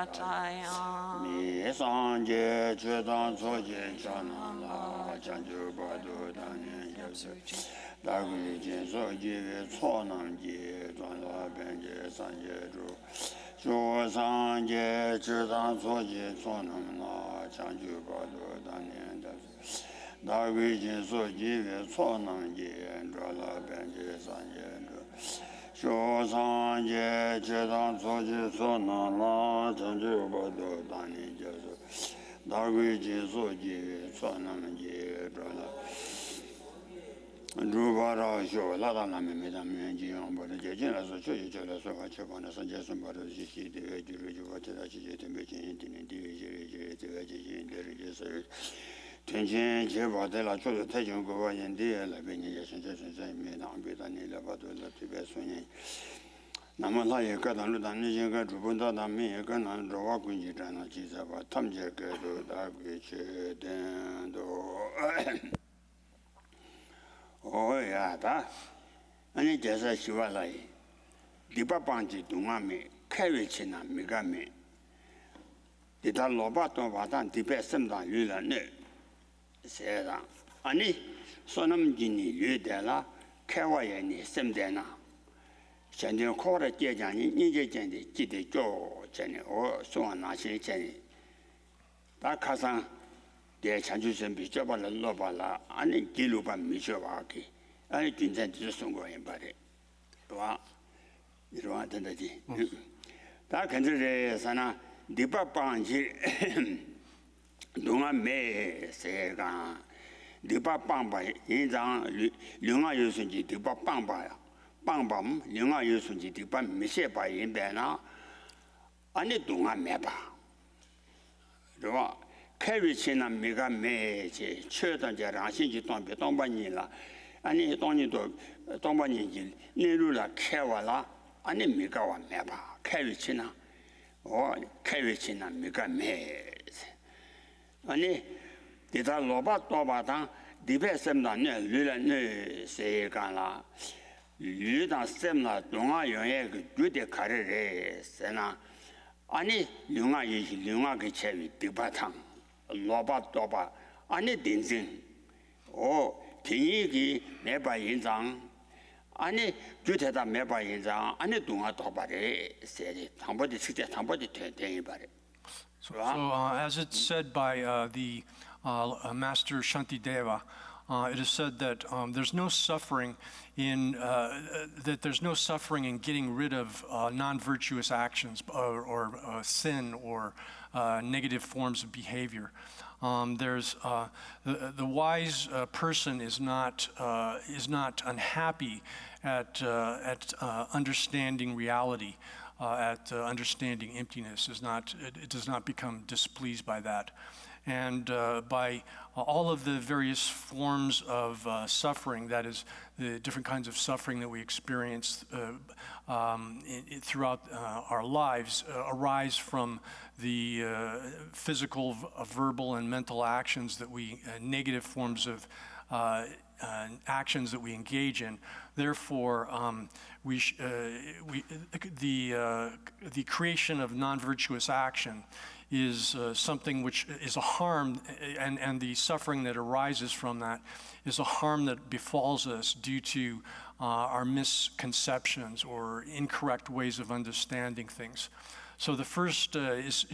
Sataya. Mi sanje chudan soje chanala chanju badu dani yasu. Dagui jin soje chonam ji zwanla benje sanje ju. Shu sanje chudan soje chonam la chanju badu dani yasu. Dagui jin soje chonam ji zwanla benje sanje ju. Shu sanje chudan soje chonam la chanju badu dani yasu. Dagui jin soje chonam ji zwanla Rubara show, Lada Madame Jian, but the Jena so show each other so much upon us and just about the G, the Jury, what the Tibetan, the Tension, Jebadella, Chola, Tajan, go and dear, like Benny, made on Bethany, about the Tibet swinging. Namalaya got on Ludan, got Rubunda, me, a gun and draw walking you, and Jesus about Tom Jacker, then Oh, yeah, that. And it just as you are like the Papanti to Mammy, Carrichina, Megami. The Talobato Vatan, the best some than you know. Said Annie, Sonam Gini, Ludella, Kawayani, Semdena. Sending quarter Jani, Ninja Jenny, Kitty Joe, Jenny, or so on, Nashi Jenny. That cousin. The Chanjusan Bishop and Lobala, and Giluba Mishawaki, and it intended to Songo in body. You don't want to that country, Sana, the Papanji, Dunga May, say, the Papamba, in Lunga using the Papamba, Bambam, Lunga using the Mishepa in Bena, and it Dunga Meba. Carrichina mega meche, Churton Jarashin, Tombanilla, and it only dog Tombanil, Nirula, Kewala, and a Megawa Meba, Carrichina, or Carrichina mega meze. And it are Lobat Tobatan, the best Semna, Lula, say Gala, Luda Semna, Dunga, your good carriere, Sena, Annie, Lunga is Lunga Gichevi, the Batang. Loba Toba, Annie Dinzin. Oh, Tinigi, Meba Yinzang. Annie, Juteta Meba Yinzang, Annie Dunga Toba, said it. Somebody said somebody to anybody. So, as it's said by the Master Shantideva, it is said that there's no suffering in getting rid of non-virtuous actions or sin or negative forms of behavior. There's the wise person is not unhappy at understanding reality. At understanding emptiness it does not become displeased by that, and by all of the various forms of suffering, that is, the different kinds of suffering that we experience throughout our lives, arise from the physical, verbal, and mental actions that negative forms of actions that we engage in. Therefore, the creation of non-virtuous action is something which is a harm, and the suffering that arises from that is a harm that befalls us due to our misconceptions or incorrect ways of understanding things. So the first is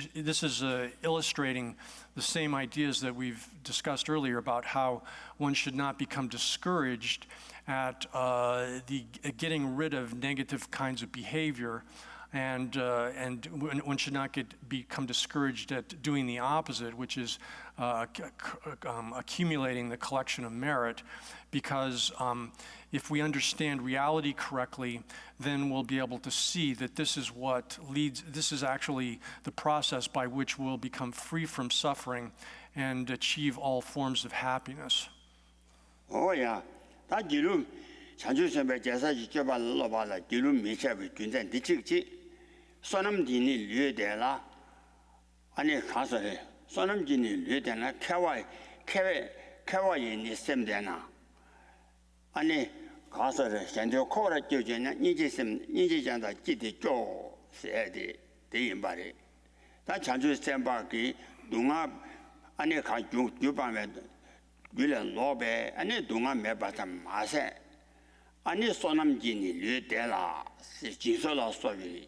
illustrating the same ideas that we've discussed earlier about how one should not become discouraged at getting rid of negative kinds of behavior, and one should not become discouraged at doing the opposite, which is accumulating the collection of merit, because if we understand reality correctly, then we'll be able to see that this is actually the process by which we'll become free from suffering and achieve all forms of happiness. Oh yeah, that Girum, Chanjusan Jasa Jaba Lobala, Girum Misha with Junzen Dichik, Sonam Dini Ludela, Ane Castle, Sonam Dini Ludena, Kawaii in the Semdena. Ane Castle, Sanjo Kora Jujana, Nijism, Nijanda, Kitty Joe, said the embody. 다 자주 셈바기 동아 안에 가 주방에 위에 로베 안에 동아 매바다 마세 안에 소남진이 르데라 지소라 소비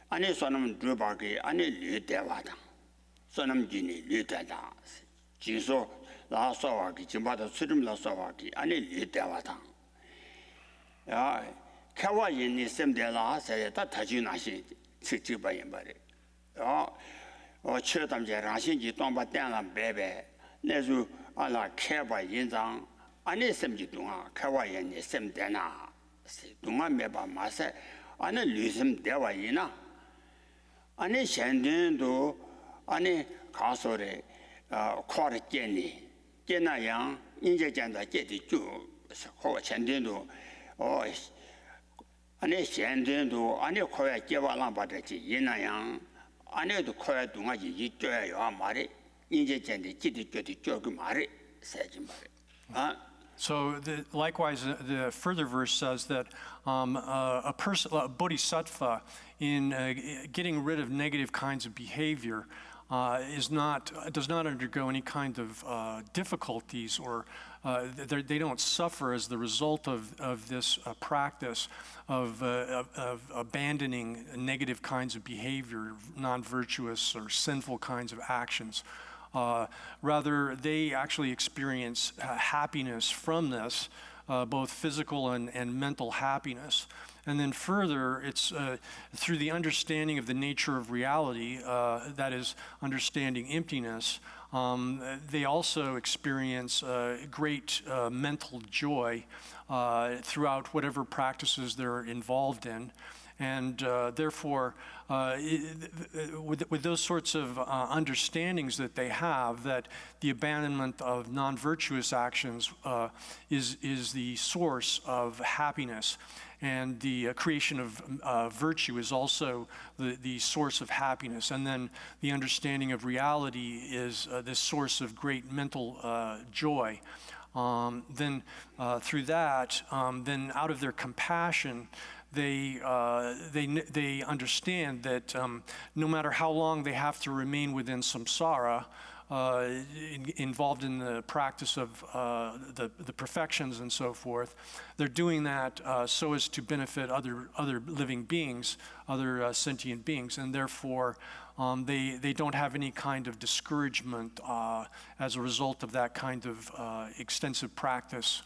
안에 소남 주바기 안에 르데와다 소남진이 르데다 지소 라소와기 지마다 수림 라소와기 안에 르데와다 야 카와인이 셈데라 세다 타주나시 직직바인 말이 최담제 라신지 동바땡랑 베베 내주 알라 캐바 인장 안에 셈지 동아 카와인이 셈데나 동아 메바 마세 안에 류심 대와이나 안에 현진도 안에 가소래 코르 建니 建나양 인제 짠다 제디 주 코 현진도 안에 현진도 안에 코야 개발랑 받았지 인나양 안에도 코야 동아지 이줘야 말이 인제 짠데 제디 줘디 쪼그 말이 세지 말이 So likewise, the further verse says that a person, a bodhisattva, in getting rid of negative kinds of behavior, does not undergo any kind of difficulties, or they don't suffer as the result of this practice of abandoning negative kinds of behavior, non-virtuous or sinful kinds of actions. Rather, they actually experience happiness from this, both physical and mental happiness. And then further, it's through the understanding of the nature of reality, that is, understanding emptiness, they also experience great mental joy throughout whatever practices they're involved in. And therefore, with those sorts of understandings that they have, that the abandonment of non-virtuous actions is the source of happiness, and the creation of virtue is also the source of happiness, and then the understanding of reality is this source of great mental joy. Then through that, then out of their compassion, they understand that no matter how long they have to remain within samsara, involved in the practice of the perfections and so forth, they're doing that so as to benefit other living beings, other sentient beings, and therefore they don't have any kind of discouragement as a result of that kind of extensive practice.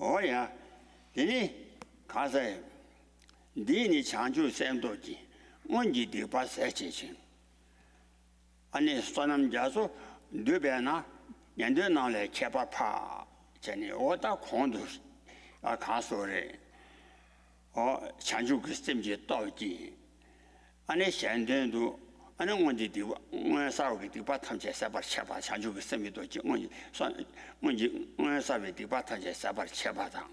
Oh yeah, 가서 니니 창조 셈도지 뭔지 디바 세치신 아니 소남자소 뇌배나 년도나래 개바파 전에 오다 공도 가서래 창조 그 셈지 또지 아니 현대도 아니 뭔지 디바 사오기 디바 탐제 사바 챵바 창조 그 셈이 도지 뭔지 사베 디바 탐제 사바 챵바다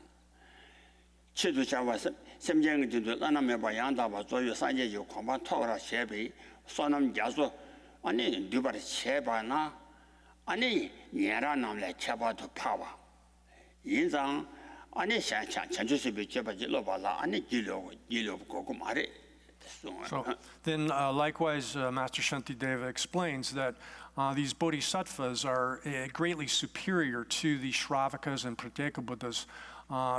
치도 잡아서 semjengi lana meba yanda ba zoyo sanje yo komba togara shebe sonam jaso ani dubar cheba na ani nyera namle cheba to pawa yinzang ani shan chanchu sebe cheba jilo bala ani jilo gogo mare. So then likewise Master Shantideva explains that these bodhisattvas are greatly superior to the Shravakas and Pratyeka Buddhas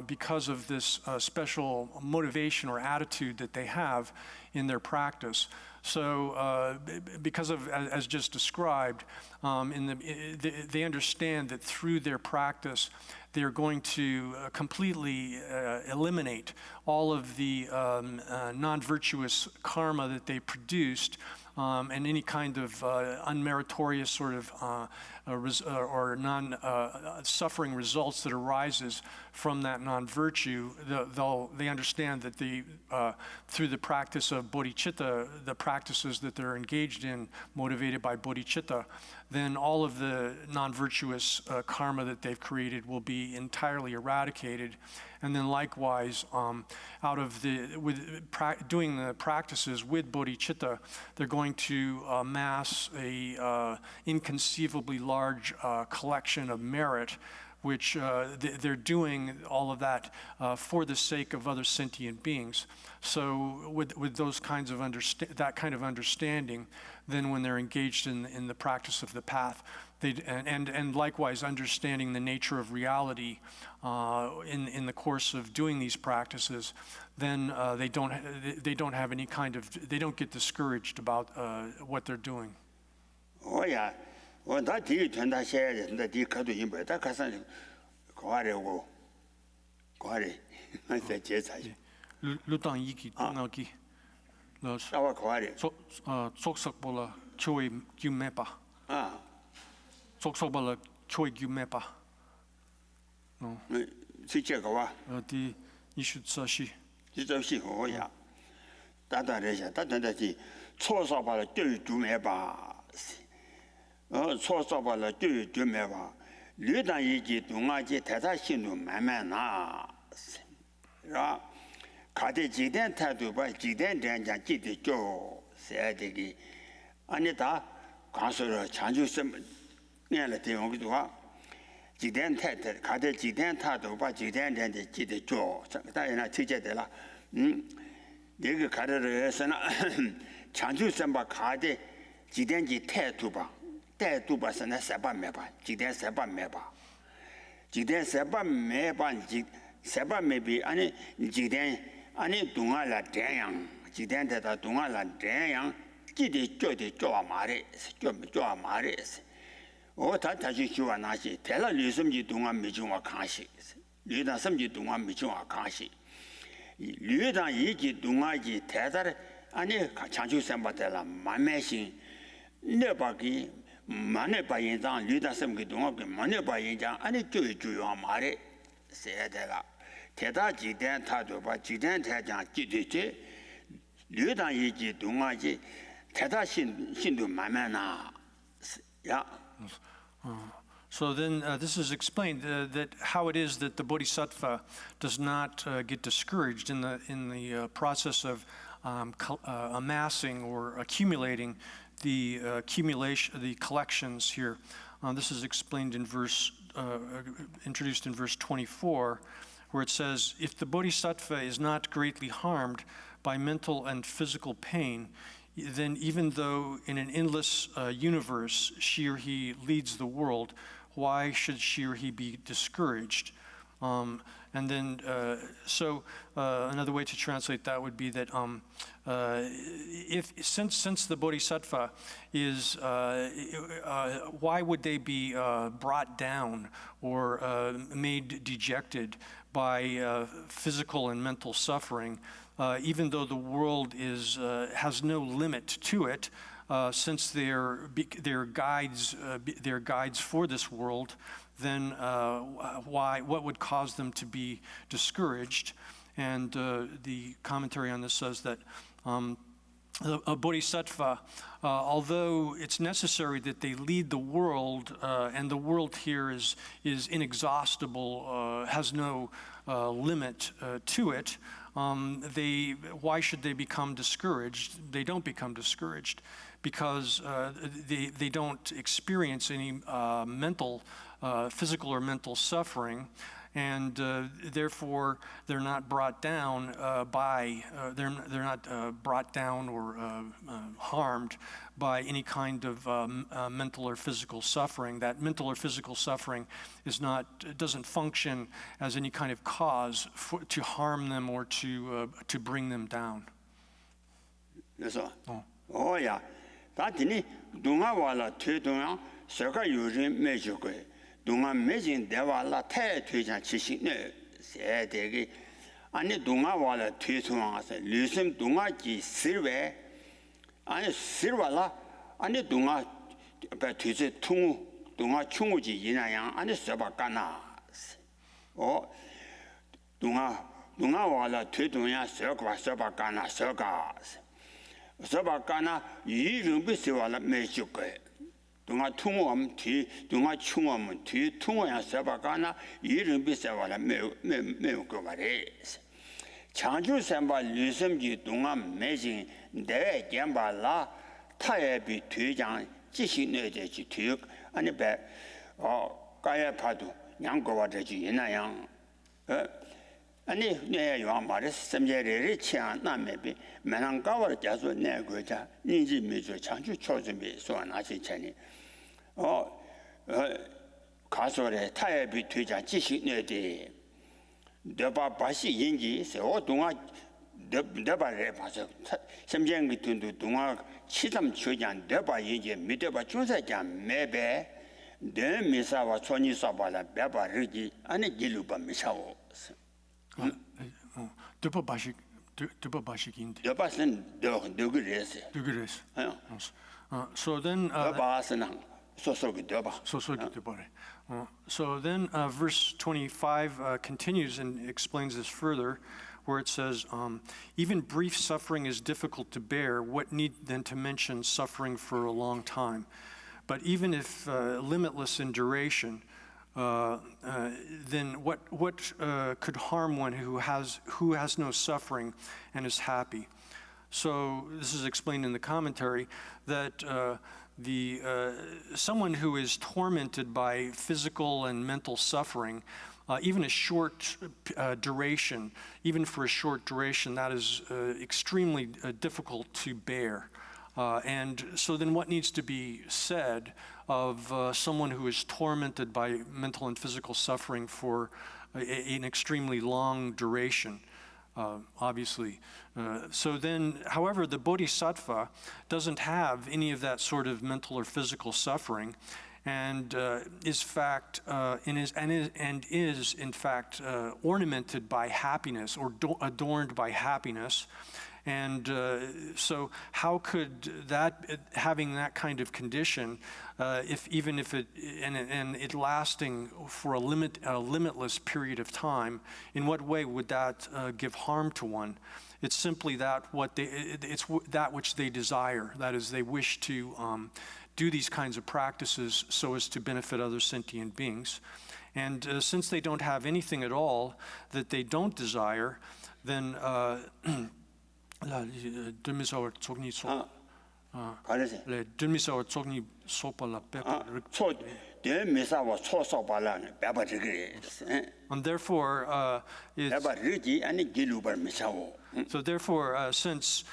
because of this special motivation or attitude that they have in their practice. So because of, as just described, they understand that through their practice, they're going to completely eliminate all of the non-virtuous karma that they produced, and any kind of unmeritorious sort of or non-suffering results that arises from that non-virtue. They understand that through the practice of bodhicitta, the practices that they're engaged in, motivated by bodhicitta, then all of the non-virtuous karma that they've created will be entirely eradicated. And then likewise, doing the practices with bodhicitta, they're going to amass a inconceivably large collection of merit, which they're doing all of that for the sake of other sentient beings. So with those kinds of that kind of understanding, then when they're engaged in the practice of the path, and likewise understanding the nature of reality in the course of doing these practices, then they don't have any kind of, they don't get discouraged about what they're doing. Oh yeah, well that 뒤에 된다 해야 된다 뒤 가도 임be 다 가서 거하려고 거하래 한테 제사지. 루당 이기 동하기. 나와 거하래. 속속보라 초이 규메바. 속속보라 초이 규메바. 실제가 와. 어디 이슈서시. 이슈서시 뭐야? 다다래자 다다다지 초사바라 뜰 규메바. 错说罢了，就没吧。旅当一级东岸级太大心中慢慢拿，是吧？看的几点态度吧，几点这样讲记得叫谁这个？俺你打刚说了，强求什么？念了地方不多，几点态看的几点态度吧，几点这样的记得叫，当然了，听见的了，那个看的人是那强求什么看的几点的态度吧。 态度吧，是那三八没吧，几点三八没吧，几点三八没吧，三八没比，俺几点俺东岸来这样，几点在到东岸来这样，记得叫嘛的，叫嘛的是，我他去学完那些，台了旅什么东岸没叫我看些，旅到什么东岸没叫我看些，旅到一级东岸级台上的，俺强求三八台了，慢慢行，那把给。 만에 바인장 리다 섬기 동안 만에 바인장 아니 조요 말에 세대라 대다지 된 타도 봐 지된 대장 지되지 리다 이지 동아지 대다 신도 만만나 야 So then this is explained that how it is that the bodhisattva does not get discouraged in the process of amassing or accumulating the collections here. This is explained in introduced in verse 24, where it says, if the bodhisattva is not greatly harmed by mental and physical pain, then even though in an endless universe she or he leads the world, why should she or he be discouraged? And then, another way to translate that would be that since the bodhisattva is, why would they be brought down or made dejected by physical and mental suffering, even though the world has no limit to it, since they're guides for this world? Then what would cause them to be discouraged? And the commentary on this says that a bodhisattva, although it's necessary that they lead the world, and the world here is inexhaustible, has no limit to it, why should they become discouraged? They don't become discouraged because they don't experience any physical or mental suffering, and therefore they're not brought down brought down or harmed by any kind of mental or physical suffering. That mental or physical suffering doesn't function as any kind of cause to harm them or to bring them down. Yes, oh yeah. That ni dunga wala tu dunga saka yurin mejuke. Dunga mejin dewa太推荐其实呢，是这个，俺的东岸话了推崇啊是，女生东岸几十万，俺十万啦，俺的东岸把推荐通东岸穷过去一那样，俺的十八干呐，哦，东岸话了推崇呀，十八干呐，十八干呐，一人不十万了没就个。 동아 통화하면 뒤 동아 충하면 뒤 통화야 세바가나 이름 비싸와라 매우 그 말에 창조 삼바 리섬지 동아 매진 내 gem발라 타예비 퇴장 지시 내제지 퇴 아니 배 가야 파도 양고와 되지 이나양 아니 내 요마를 섬제를 치안 남매비 만한가와 자주 내고자 인지 미주 장주 초준비 소나시 전에 가서래 타협이 되자 지식 내대 너바 바시 인지 세 동아 너바래 봐서 섬쟁 같은 동아 치담 초장 너바 인지 믿어봐 준사장 매배 내 미사와 손이 쏴봐라 배바르기 아니 길루바 미사오 Dupa bashikinde. 여바는 너 그래서 Dugres. 어 So then, 여바스는 소소기 여바 so then verse 25 continues and explains this further, where it says, even brief suffering is difficult to bear. What need then to mention suffering for a long time? But even if limitless in duration, then what could harm one who has no suffering and is happy? So this is explained in the commentary that someone who is tormented by physical and mental suffering, even a short duration, even for a short duration, that is extremely difficult to bear. And so then what needs to be said of someone who is tormented by mental and physical suffering for an extremely long duration, obviously. So then, however, the bodhisattva doesn't have any of that sort of mental or physical suffering, and is in fact ornamented by happiness or adorned by happiness. And so how could having that kind of condition, if it lasting for a limitless period of time, in what way would that give harm to one? It's simply that which they desire. That is, they wish to do these kinds of practices so as to benefit other sentient beings. And since they don't have anything at all that they don't desire, then and therefore, since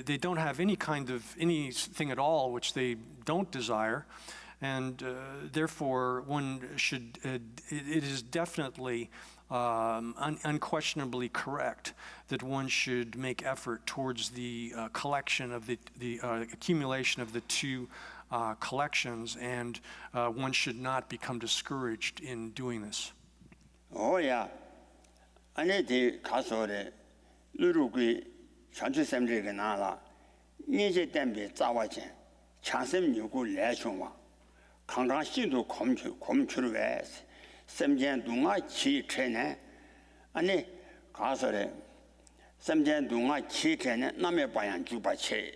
they don't have anything at all which they don't desire, and therefore it is definitely unquestionably correct that one should make effort towards the collection of the accumulation of the two collections, and one should not become discouraged in doing this. Oh yeah, ane de kasore lurugi chanchu semre ge nala nije tembe zawachen chansem nyugu lechongwa 강강 신도 검출을 왜 semjen dunga chi chene 아니 가서래 semjen dunga chi chene 남의 방향 주바 체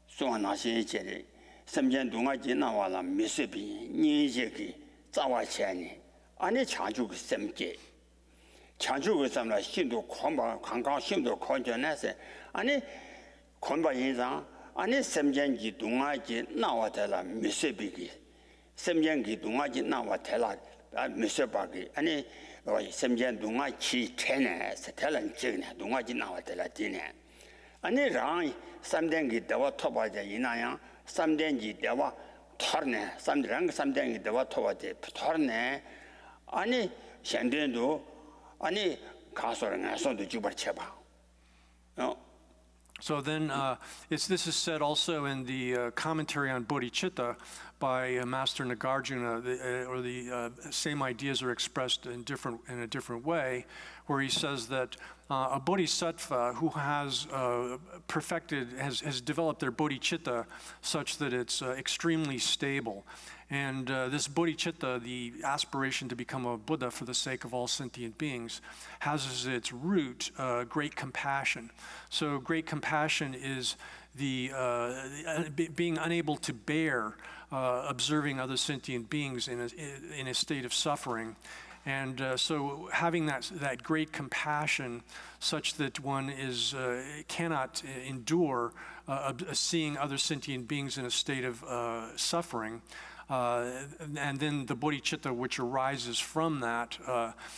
소나시 제리 semjen dunga 지나와라 미세비 니제기 자와체니 아니 자주 그 sem제 자주 그 삼라 신도 권바 강강 신도 권전해서 아니 권바 인상 아니 semjen기 동아지 나와달라 미세비기 semjen기 동아지 나와달라 미세바기 아니 semjen 동아치 체네 스텔은 지네 동아지 나와달라 지네 아니 랑 삼den기 대와 토바자 이나야 삼den기 대와 털네 삼랑 삼den기 대와 토바제 털네 아니 현대도 아니 가서는 손도 주버 쳐봐 So then, this is said also in the commentary on Bodhicitta by Master Nagarjuna, or the same ideas are expressed in a different way, where he says that a bodhisattva who has has developed their bodhicitta such that it's extremely stable. And this bodhicitta, the aspiration to become a Buddha for the sake of all sentient beings, has as its root great compassion. So great compassion is the being unable to bear observing other sentient beings in a state of suffering. And so having that great compassion such that one cannot endure seeing other sentient beings in a state of suffering, and then the bodhicitta which arises from that,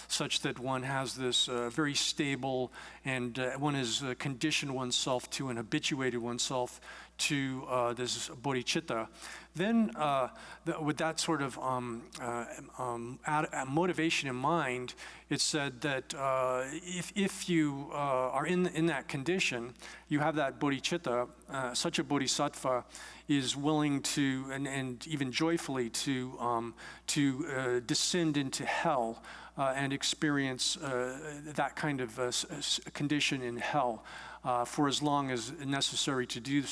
such that one has this very stable, and one has conditioned oneself to and habituated oneself to this bodhicitta, then with that sort of motivation in mind, it's said that if you are in that condition, you have that bodhicitta, such a bodhisattva is willing to, and even joyfully to descend into hell and experience that kind of condition in hell. For as long as necessary to do,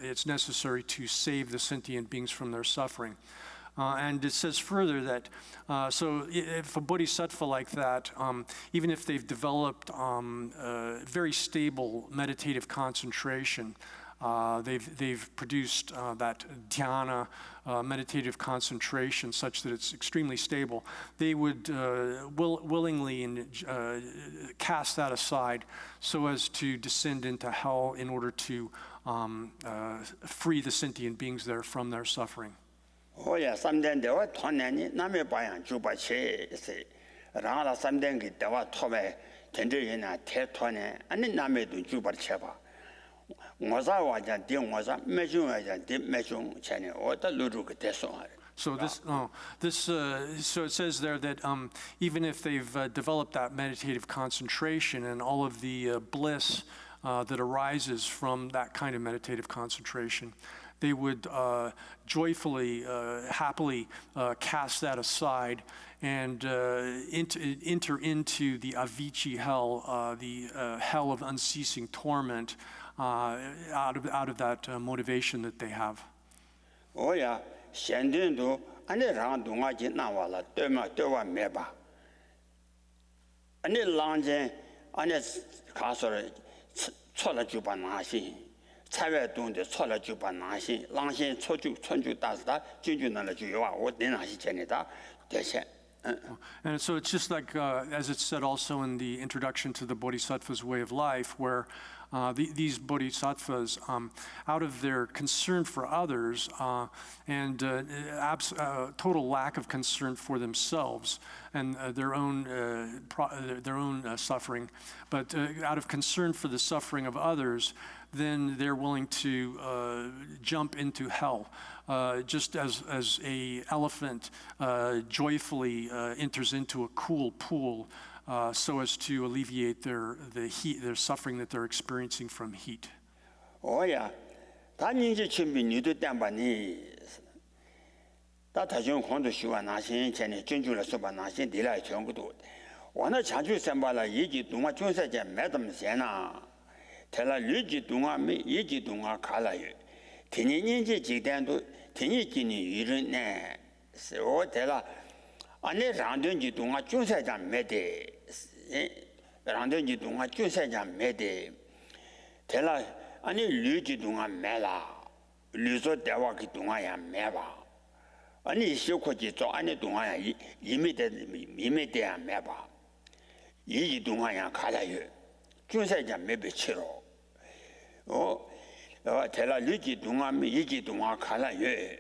it's necessary to save the sentient beings from their suffering. And it says further that, so if a bodhisattva like that, even if they've developed very stable meditative concentration, they've produced that dhyana, meditative concentration, such that it's extremely stable, they would willingly cast that aside so as to descend into hell in order to free the sentient beings there from their suffering. Oh yeah, something they were turning, Name Bayan Juba Che, Rana something they were Tome, Tendrina, Tetone, and then Name to Juba Cheva. Was I was a deal was a measure as a deep measure channel or the Luduk Tesson. So so it says there that even if they've developed that meditative concentration and all of the bliss that arises from that kind of meditative concentration, they would joyfully, happily cast that aside and enter into the Avicii hell, the hell of unceasing torment, out of that motivation that they have. Oh yeah, Shandindu, and the round Dungaji Nawala, Doma Meba. And the lounge, and it's castle, Chola Juba Nashi, Tave doing the Chola Juba Nashi, Langshin, Choju, Chunju Dasta, Junjuna Jua, or Dinashi Janita, they said. And so it's just like, as it's said also in the introduction to the Bodhisattva's Way of Life, where these bodhisattvas, out of their concern for others and total lack of concern for themselves and their own suffering, but out of concern for the suffering of others, then they're willing to jump into hell, just as a elephant joyfully enters into a cool pool, so as to alleviate their suffering that they're experiencing from heat. Oh yeah, that means you should be new to Dambani. That has your Honda Shua Nashi, Jenny, Junjula Soba Nashi, Delight Chongo. One of Chaju Sambala, Yiji Dunga Josa, Madam Siena. Tell a Luigi Dunga me, Yiji Dunga Kalayu. Tini Ninja Jidando, Tini Gini, Yurine. So tell her. Ane Randunji Dunga Junsa Mede, Randunji Dunga Junsa Mede. Tell her, Ane Luigi Dunga Mela, Luzo Dewaki Dunga Meva. Ane Shokoji to Ane Dunga immediate Meva. Yi Dunga Kalayu, Junsa Mebe Chiro. Oh, tell her Luigi Dunga me, Yiji Dunga Kalayu.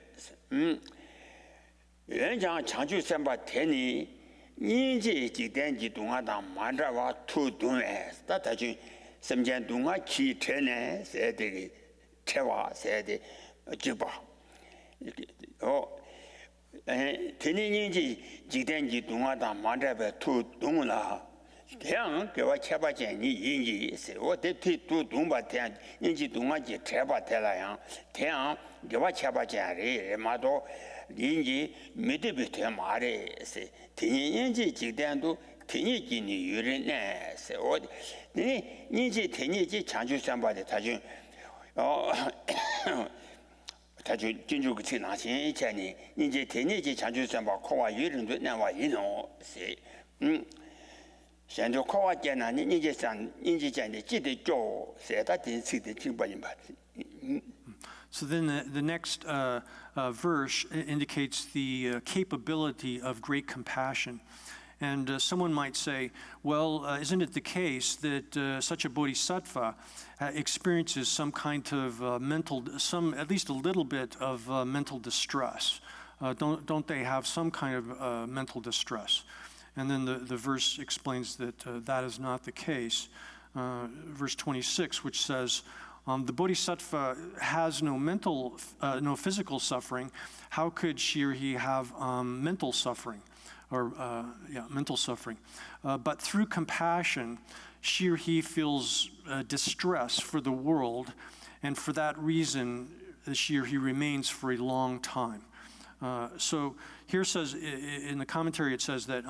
Yuanjiang Changju Senpa Teni, Yinji Jigdenji Dunga Dang Mandrawa Tu Dunga, Tatachu Semjian Dunga Ki Tene, said the Tewa, said the Jiba. Oh, Teni Yinji Jigdenji Dunga Dang Mandrawa Tu Dunga. Tiang, give a Chaba Jenny, Yinji, say what they two Dumba Tiang, Yinji Dunga Chaba Telayang, Tiang, give a Chaba Jenny, Mado. Yinji midibite mare se tini yinji jigdandu tini gini yurine se o ni yinji tini ji chanju samba de tajun tajun jinju gchi na xin chani yinji tini ji chanju samba kowa yurin du na wa yino se shanju kowa jana ni yinji san yinji jani ji de jo se da tin si de jingba yin ba. So then the next verse indicates the capability of great compassion. And someone might say, well, isn't it the case that such a bodhisattva experiences some kind of at least a little bit of mental distress? Don't they have some kind of mental distress? And then the verse explains that that is not the case. Verse 26, which says, the bodhisattva has no physical suffering. How could she or he have mental suffering? Mental suffering. But through compassion, she or he feels distress for the world, and for that reason, she or he remains for a long time. So here says, in the commentary, it says that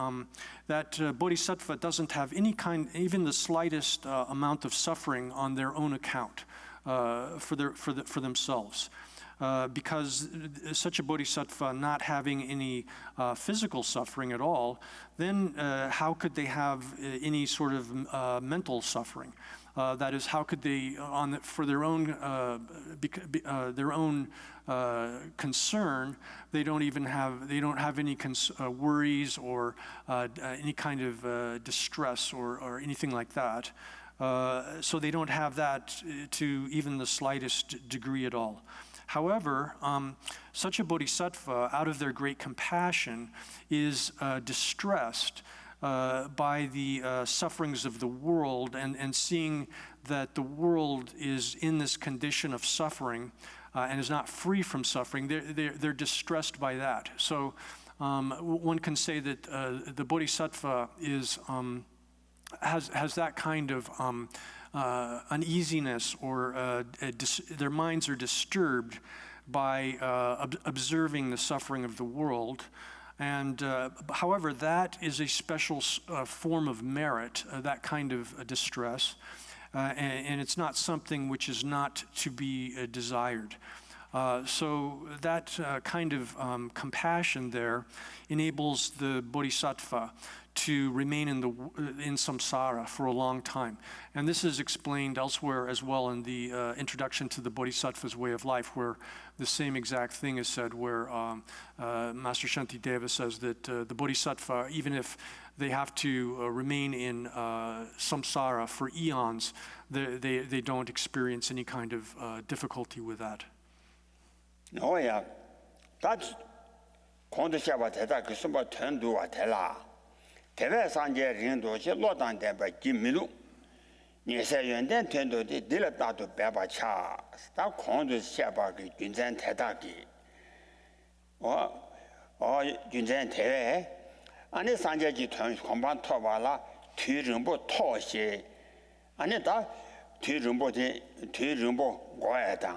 that bodhisattva doesn't have even the slightest amount of suffering on their own account for themselves. Because such a bodhisattva not having any physical suffering at all, then how could they have any sort of mental suffering? That is, how could they, for their own concern, they don't have any worries or any kind of distress or anything like that. So they don't have that to even the slightest degree at all. However, such a bodhisattva, out of their great compassion, is distressed by the sufferings of the world, and seeing that the world is in this condition of suffering and is not free from suffering, they're distressed by that. So one can say that the bodhisattva has that kind of uneasiness, or their minds are disturbed by observing the suffering of the world. And however, that is a special form of merit, that kind of distress, and it's not something which is not to be desired. So that kind of compassion there enables the bodhisattva to remain in samsara for a long time. And this is explained elsewhere as well in the introduction to the Bodhisattva's Way of Life, where the same exact thing is said, where Master Shantideva says that the Bodhisattva, even if they have to remain in samsara for eons, they don't experience any kind of difficulty with that. Oh yeah, that's Teve sanje rindo che lodan deba jimilu. Nyese yunden tendo di dilatatu beba cha. Sta kondu sheba ki junzen teta ki. Junzen teve. Ani sanje ji tuan komban toba la tui rinpo to she. Ani da tui rinpo goya dang.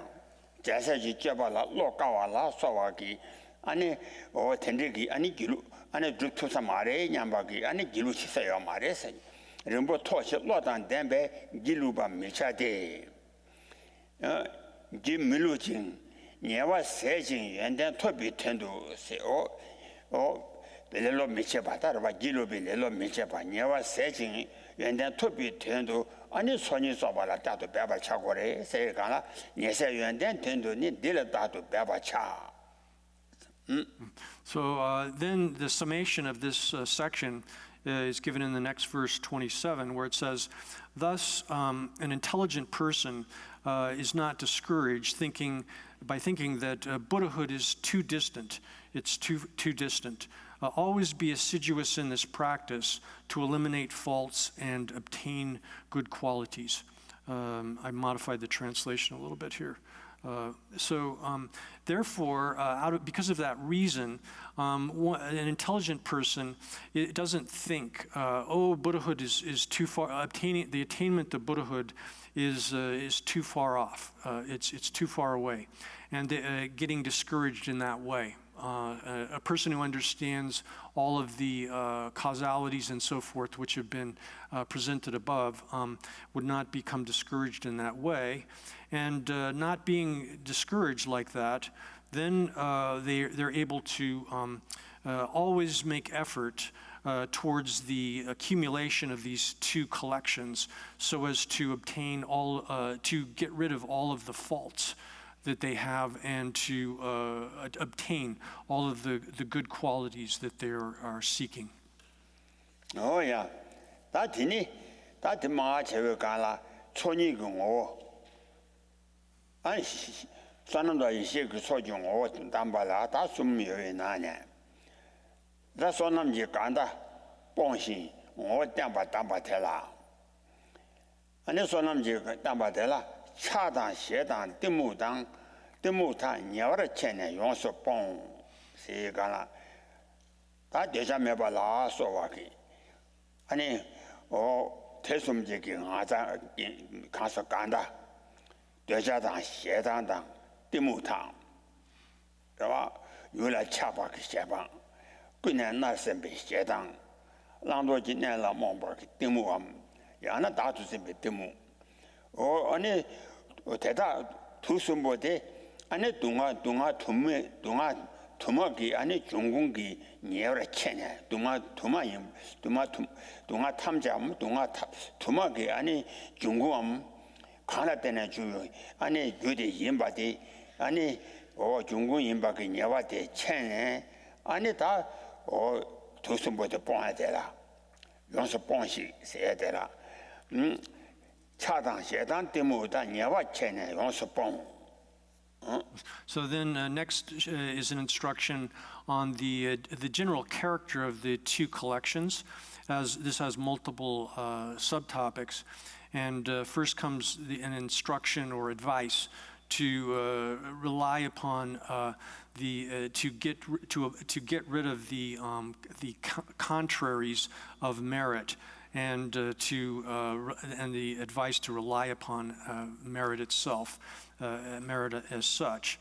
Jase ji jeba la lo kawa la sowa ki. Ani tende ki ani gilu. 아니 죽투사 말에 냠바기 아니 길루 치세요 말에서 림보 토시 로단 덴베 길루바 미차데 김밀루진 녀와 세진 연된 토비 텐도 세오 벨로 미체바다르바 길루 벨로 미체바 녀와 세진 연된 토비 텐도 아니 손이 쏘바라 따도 배바 차고래 세가나 녀세 연된 텐도니 딜다도 배바 차 So then the summation of this section is given in the next verse 27, where it says, thus an intelligent person is not discouraged by thinking that Buddhahood is too distant. It's too distant. Always be assiduous in this practice to eliminate faults and obtain good qualities. I modified the translation a little bit here. Therefore, because of that reason, an intelligent person, it doesn't think, Buddhahood is too far. The attainment of Buddhahood is too far off. It's too far away, and getting discouraged in that way. A person who understands all of the causalities and so forth, which have been presented above, would not become discouraged in that way. And not being discouraged like that, then they're able to always make effort towards the accumulation of these two collections, so as to obtain to get rid of all of the faults that they have, and to obtain all of the good qualities that they are seeking. Oh yeah. 다티니 다티 마체가 가라 촌이 그거 아니 사람도 이제 그 소중 오 담발아 다 숨미에 나네 다 손남지 간다 뽕신 오 담바텔라 아니 손남지 담바텔라 차당斜당地木鸟的钱用手帮谁干了다 대자 매발라 소와기 아니 태숨지기 하자 가서 간다 대자당斜당당地木堂 그와 유라 차바기斜방 그냥 나선비斜当 랑도 지내라 몽바기 地木암 야나 다주선비 地木 아니 대다 두숨보데 아니 동아기 아니 중공기 녀라 체냐 동아 탐잠 동아기 아니 중공암 가나 때는 주 아니 유대 임바디 아니 중공 임바기 녀와데 체네 아니 다 두숨보데 뽕야 되라 용서 뽕시 세야 되라 차당斜当 地木的 녀와 체네 용서 뽕 So then next is an instruction on the general character of the two collections, as this has multiple subtopics. And first comes an instruction or advice to rely upon to get rid of the contraries of merit, and the advice to rely upon merit itself. Merit as such.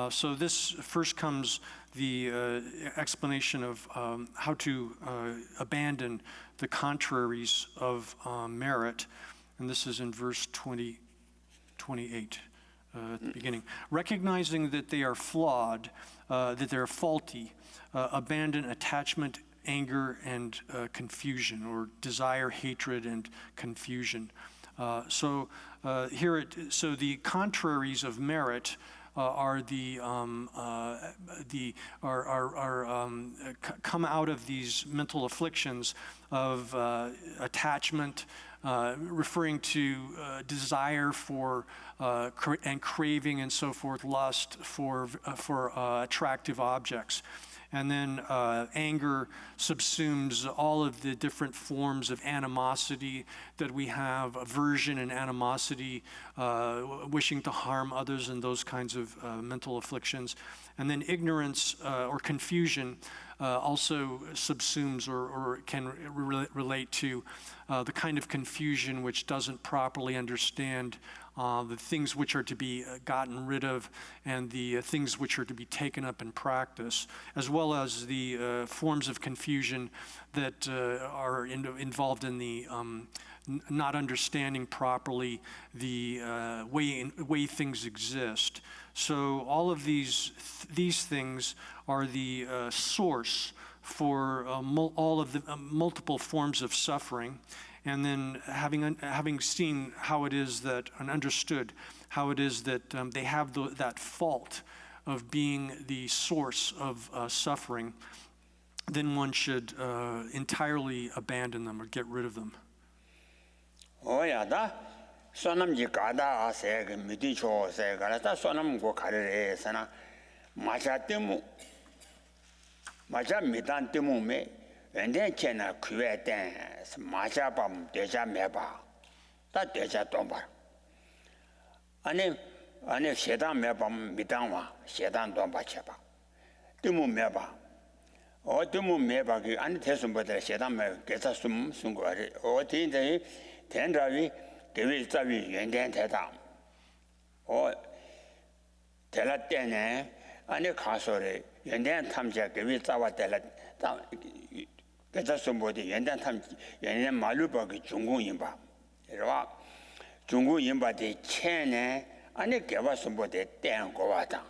So this first comes the explanation of how to abandon the contraries of merit, and this is in verse 28 at the beginning. Recognizing that they are flawed, that they're faulty, abandon attachment, anger, and confusion, or desire, hatred, and confusion. So the contraries of merit come out of these mental afflictions of attachment, referring to desire for and craving and so forth, lust for attractive objects. And then anger subsumes all of the different forms of animosity that we have, aversion and animosity, wishing to harm others, and those kinds of mental afflictions. And then ignorance or confusion also subsumes or can relate to the kind of confusion which doesn't properly understand the things which are to be gotten rid of, and the things which are to be taken up in practice, as well as the forms of confusion that are involved in the not understanding properly the way things exist. So all of these things are the source for all of the multiple forms of suffering. And then having seen how it is that, and understood how it is that they have that fault of being the source of suffering, then one should entirely abandon them or get rid of them. Oh yeah, that sonamji kada ase miti cho se kada ta sonam go kare sana macha temu macha mitan temu me ende chena kuwe ten macha pam deja meba ta deja tomba ane shedan meba mitan wa shedan tomba cheba temu meba o temu meba ki ane tesum bodre shedan me gesa sum sungwari o tin tendrawi dewi zawi yuanden teta o tela tene ane kasore yuanden tamja dewi zawa tela gesa sumbodi yuanden tam yuanden maluba ki 중국 yinba irwa 중국 yinba de chene ane gewa sumbodi ten gowa tang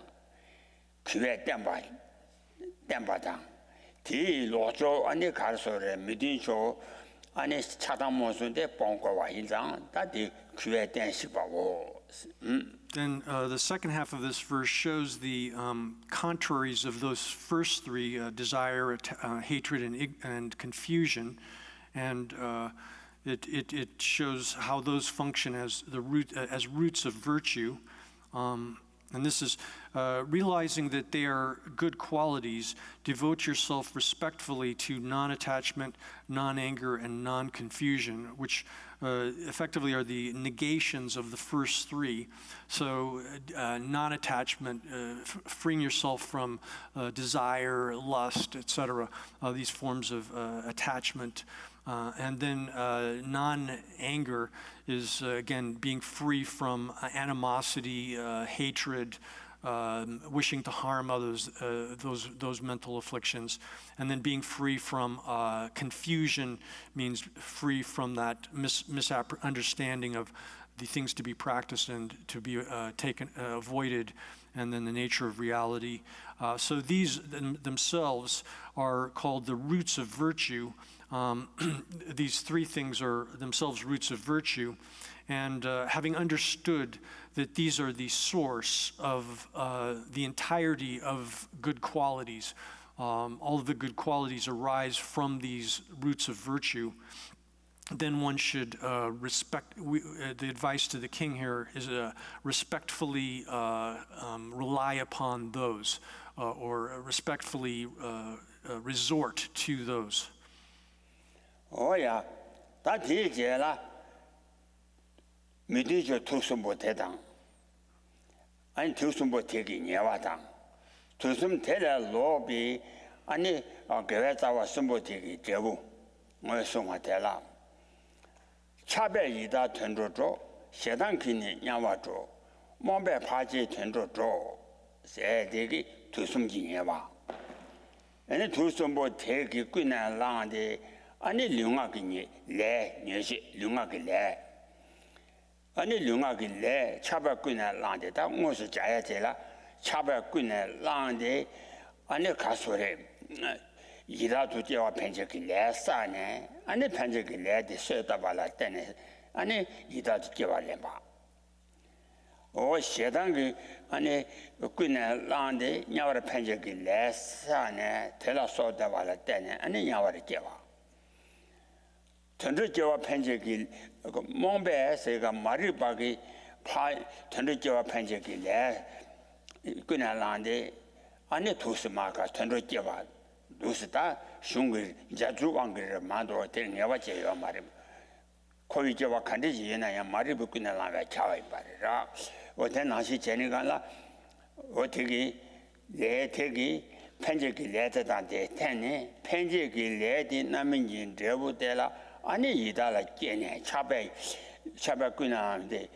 kuwe tenpa tang di lojo ane kasore midin cho 아니 차당 모순데 뻥거와 인장 다디 귀에 댄식바고. Then the second half of this verse shows the contraries of those first three: desire, hatred, and confusion. and it shows how those function as the as roots of virtue. And this is realizing that they are good qualities. Devote yourself respectfully to non-attachment, non-anger, and non-confusion, which effectively are the negations of the first three. So non-attachment, freeing yourself from desire, lust, etc., these forms of attachment. And then non-anger is, again, being free from animosity, hatred, wishing to harm others, those mental afflictions. And then being free from confusion means free from that misunderstanding of the things to be practiced and to be avoided, and then the nature of reality. So these themselves are called the roots of virtue. These three things are themselves roots of virtue, and having understood that these are the source of the entirety of good qualities, all of the good qualities arise from these roots of virtue, then one should respect, the advice to the king here is respectfully rely upon those, or respectfully resort to those. Oh yeah, that is la. Mediju tusum botedang. An tusum botegi nyawatang. Tusum tela lobby, ani gaveta was sumbotegi jebu. Moy suma tela. Chabe yida tendro, shedan kini nyawato. Mombe paji tendro, se degi tusum jinyawa. Any tusum botegi kuna lande. 아니 룡아기니 레 녀시 룡아기 레 아니 룡아기 레 차바꾸나 란데다 무엇을 자야 되라 차바꾸나 란데 아니 가소래 이라도 제와 편적이 레사네 아니 편적이 레데 쇠다 발라 때네 아니 이다도 제와 레바 오 세당이 아니 꾸나 란데 냐와라 편적이 레사네 tel라 쏘다 발라 때네 아니 냐와라 제와 전주제와 편적이 몽베에서가 마리바기 파 전주제와 편적이 내 그날란데 안에 두스마가 전주제와 두스다 슝글 자주왕글 만도 되냐와 제요 말이 코이제와 간디지나야 마리부 그날란가 차와이 바리라 어때 나시 제니가라 어떻게 내 되기 편적이 내다한테 태네 편적이 내디 남인진 대부대라 아니 이달라 깨네 차배 꾸나는데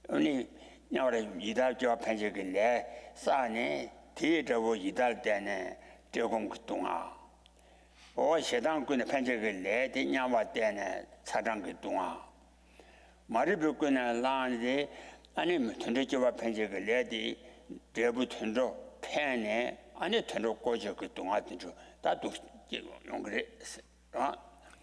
아니 냐래 이달 저 편적이 내 싸네 뒤에도 이달 때네 대공 그동안 오 세당 꾸나 편적이 내 냐와 때네 사장 그동안 말을 꾸나 라는데 아니 전대저와 편적이 내디 대부 전도 팬에 아니 전도 고저 그동안 다도 용그래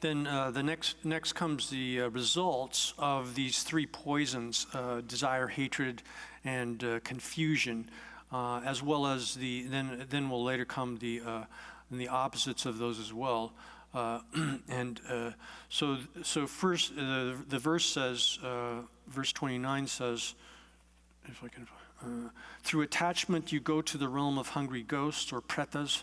Then the next comes the results of these three poisons: desire, hatred, and confusion, as well as then will later come the opposites of those as well. So first the verse says, verse 29 says, if I can, through attachment you go to the realm of hungry ghosts or pretas.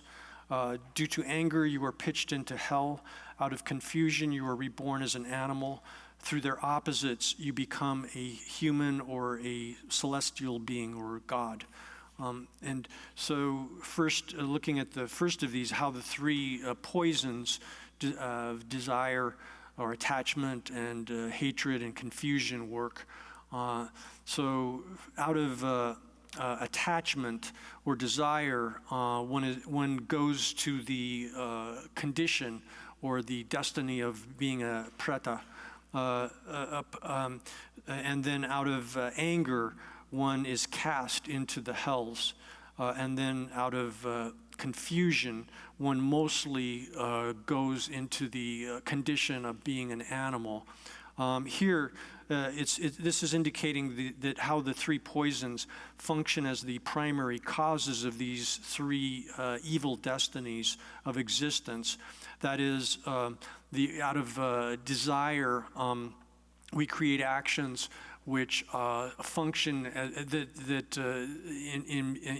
Due to anger you are pitched into hell. Out of confusion you are reborn as an animal. Through their opposites you become a human or a celestial being or God. And so first, looking at the first of these, how the three poisons of desire or attachment and hatred and confusion work. So out of attachment or desire, one goes to the condition or the destiny of being a preta. And then out of anger, one is cast into the hells. And then out of confusion, one mostly goes into the condition of being an animal. Here, this is indicating that how the three poisons function as the primary causes of these three evil destinies of existence. That is, out of desire, we create actions which function that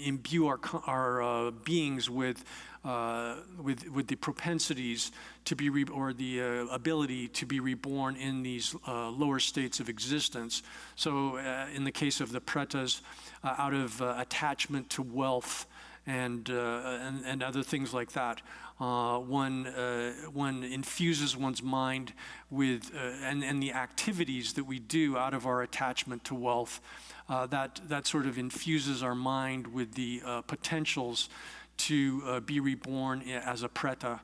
imbue our beings with the propensities to be or the ability to be reborn in these lower states of existence. So, in the case of the pretas, out of attachment to wealth and other things like that. One infuses one's mind with and the activities that we do out of our attachment to wealth. That sort of infuses our mind with the potentials to be reborn as a preta.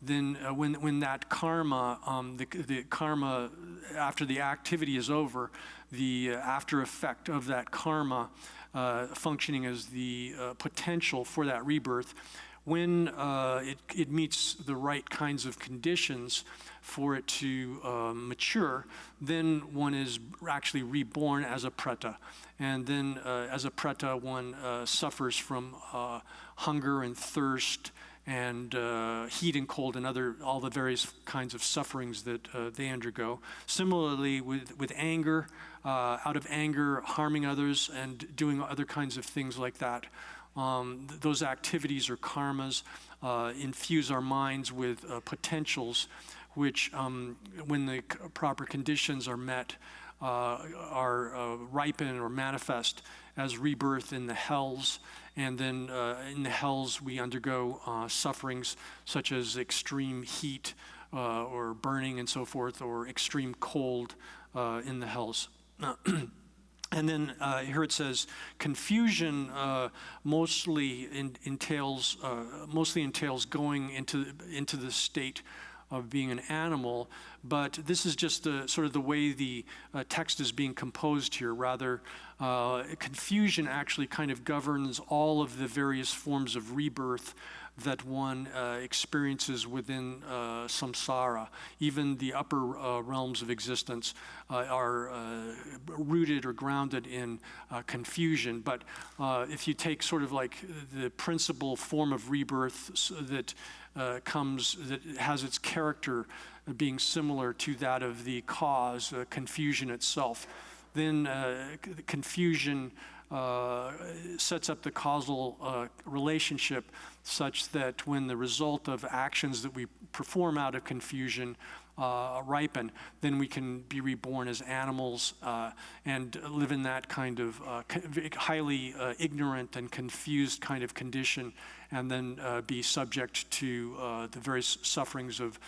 Then when that karma, the karma after the activity is over, the after effect of that karma functioning as the potential for that rebirth, when it meets the right kinds of conditions for it to mature, then one is actually reborn as a preta. And then as a preta, one suffers from hunger and thirst and heat and cold and all the various kinds of sufferings that they undergo. Similarly, with anger, out of anger, harming others and doing other kinds of things like that. Those activities or karmas infuse our minds with potentials which, when the proper conditions are met, are ripen or manifest as rebirth in the hells. And then in the hells, we undergo sufferings such as extreme heat or burning and so forth, or extreme cold in the hells. And then here it says, confusion mostly entails going into the state of being an animal, but this is just sort of the way the text is being composed here. Rather, confusion actually kind of governs all of the various forms of rebirth that one experiences within samsara. Even the upper realms of existence are rooted or grounded in confusion. But if you take sort of like the principal form of rebirth that that has its character being similar to that of the cause, confusion itself, then confusion sets up the causal relationship such that when the result of actions that we perform out of confusion ripen, then we can be reborn as animals and live in that kind of highly ignorant and confused kind of condition, and then be subject to the various sufferings of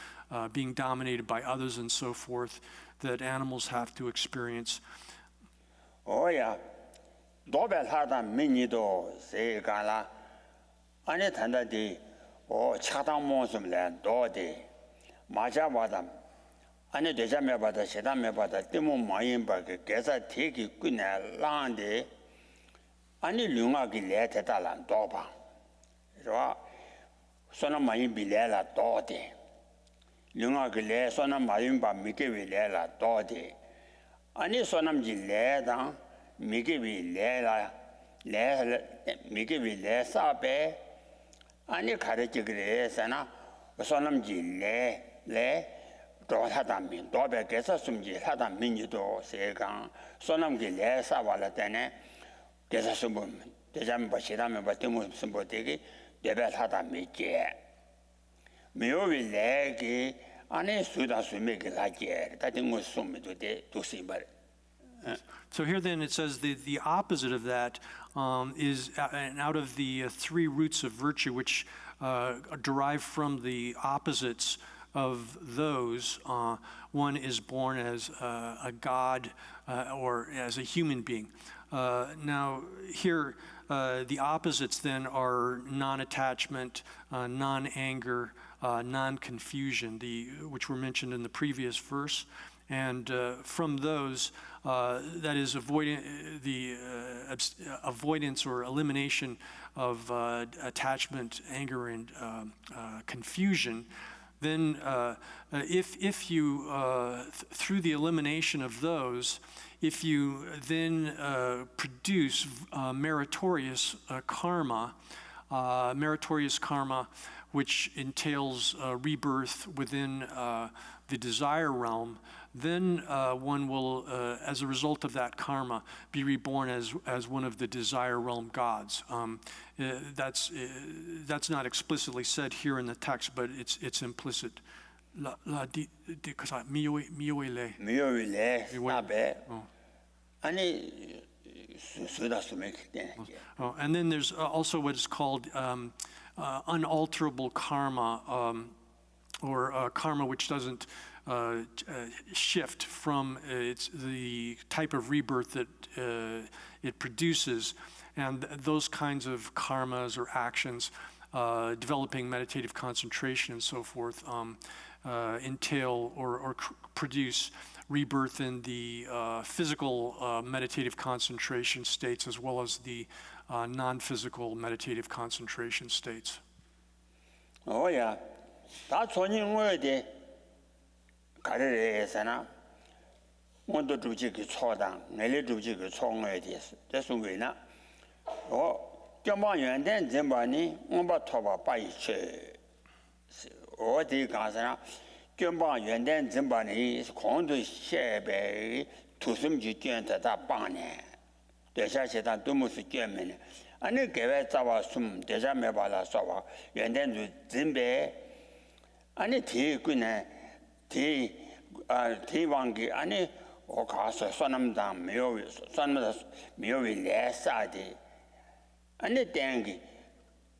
being dominated by others and so forth that animals have to experience. Oh yeah. 도벨 하다 미니도 세가라 안에 단다디 차당 모습래 도디 맞아봐다 안에 되자매 받아 세담매 받아 때문 많이 받게 계사 되기 꾸네 라한데 아니 룡하기 레테달란 도봐 그래서 소나 많이 빌래라 도디 룡하기 레 소나 많이 바 미게 빌래라 도디 아니 소남지 레다 미게비 레라 미게비 레사베 아니 가르치 그래서나 소남지 레 도하다민 도베께서 숨지 하다민이도 세강 소남지 레사발라 때네 그래서 숨 대잠 버시라면 버티면 숨보되기 레벨하다 미게 미오비 레기 안에 수다 숨이게 라게 다딩고 숨도 돼 두시바. So here then it says the opposite of that is out of the three roots of virtue, which derive from the opposites of those. One is born as a god or as a human being. Now here the opposites then are non-attachment, non-anger, non-confusion, which were mentioned in the previous verse. And from those, that is the avoidance or elimination of attachment, anger, and confusion. then if you, through the elimination of those, if you then produce meritorious karma, which entails rebirth within the desire realm, then one will, as a result of that karma, be reborn as one of the desire realm gods. That's not explicitly said here in the text, but it's implicit. And then there's also what is called unalterable karma, or karma which doesn't shift from the type of rebirth that it produces. And those kinds of karmas or actions, developing meditative concentration and so forth, entail or produce rebirth in the physical meditative concentration states as well as the non-physical meditative concentration states. Oh yeah, that's one word. 가르래서나 원도 주지기 초당 내리 주지기 총에 대해서 대송이나 경방연된 전반이 원바 토바 빠이체 어디 가서나 경방연된 전반이 공도 셰베 투숨지 견다 빵네 대샤시다 두무스 견면 아니 개회 잡아 숨 대자 매발아 쏴와 연된 전배 아니 뒤군에 대왕기 아니 가서 선남당 매우 선남다 매우 레사디 아니 땡기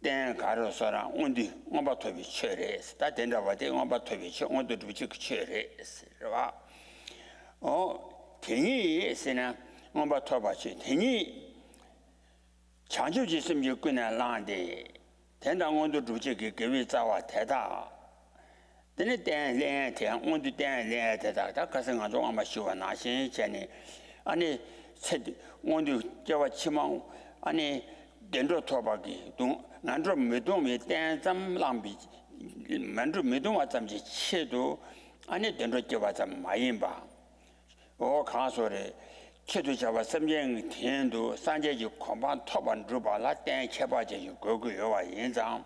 땡 가로서라 온디 엄바토비 쳐레스 다 된다바데 엄바토비 쳐 온도 두치 쳐레스 봐 괜히 있으나 엄바토바치 괜히 자주 지심 있구나 라데 된다 온도 두치 개위 자와 대다 Then then on the dan that cousin on my show and I say Jenny. And said on the Java Chimon, and dendro tobagi, don't Nandro Medum, dan some lambi, Mandro Medum at some chedo, and it dendro Java some Mayimba. Oh, Casore, Chedu Java some young Tendo, Sanja you combine top and druba, Latin Chabaja you go in down.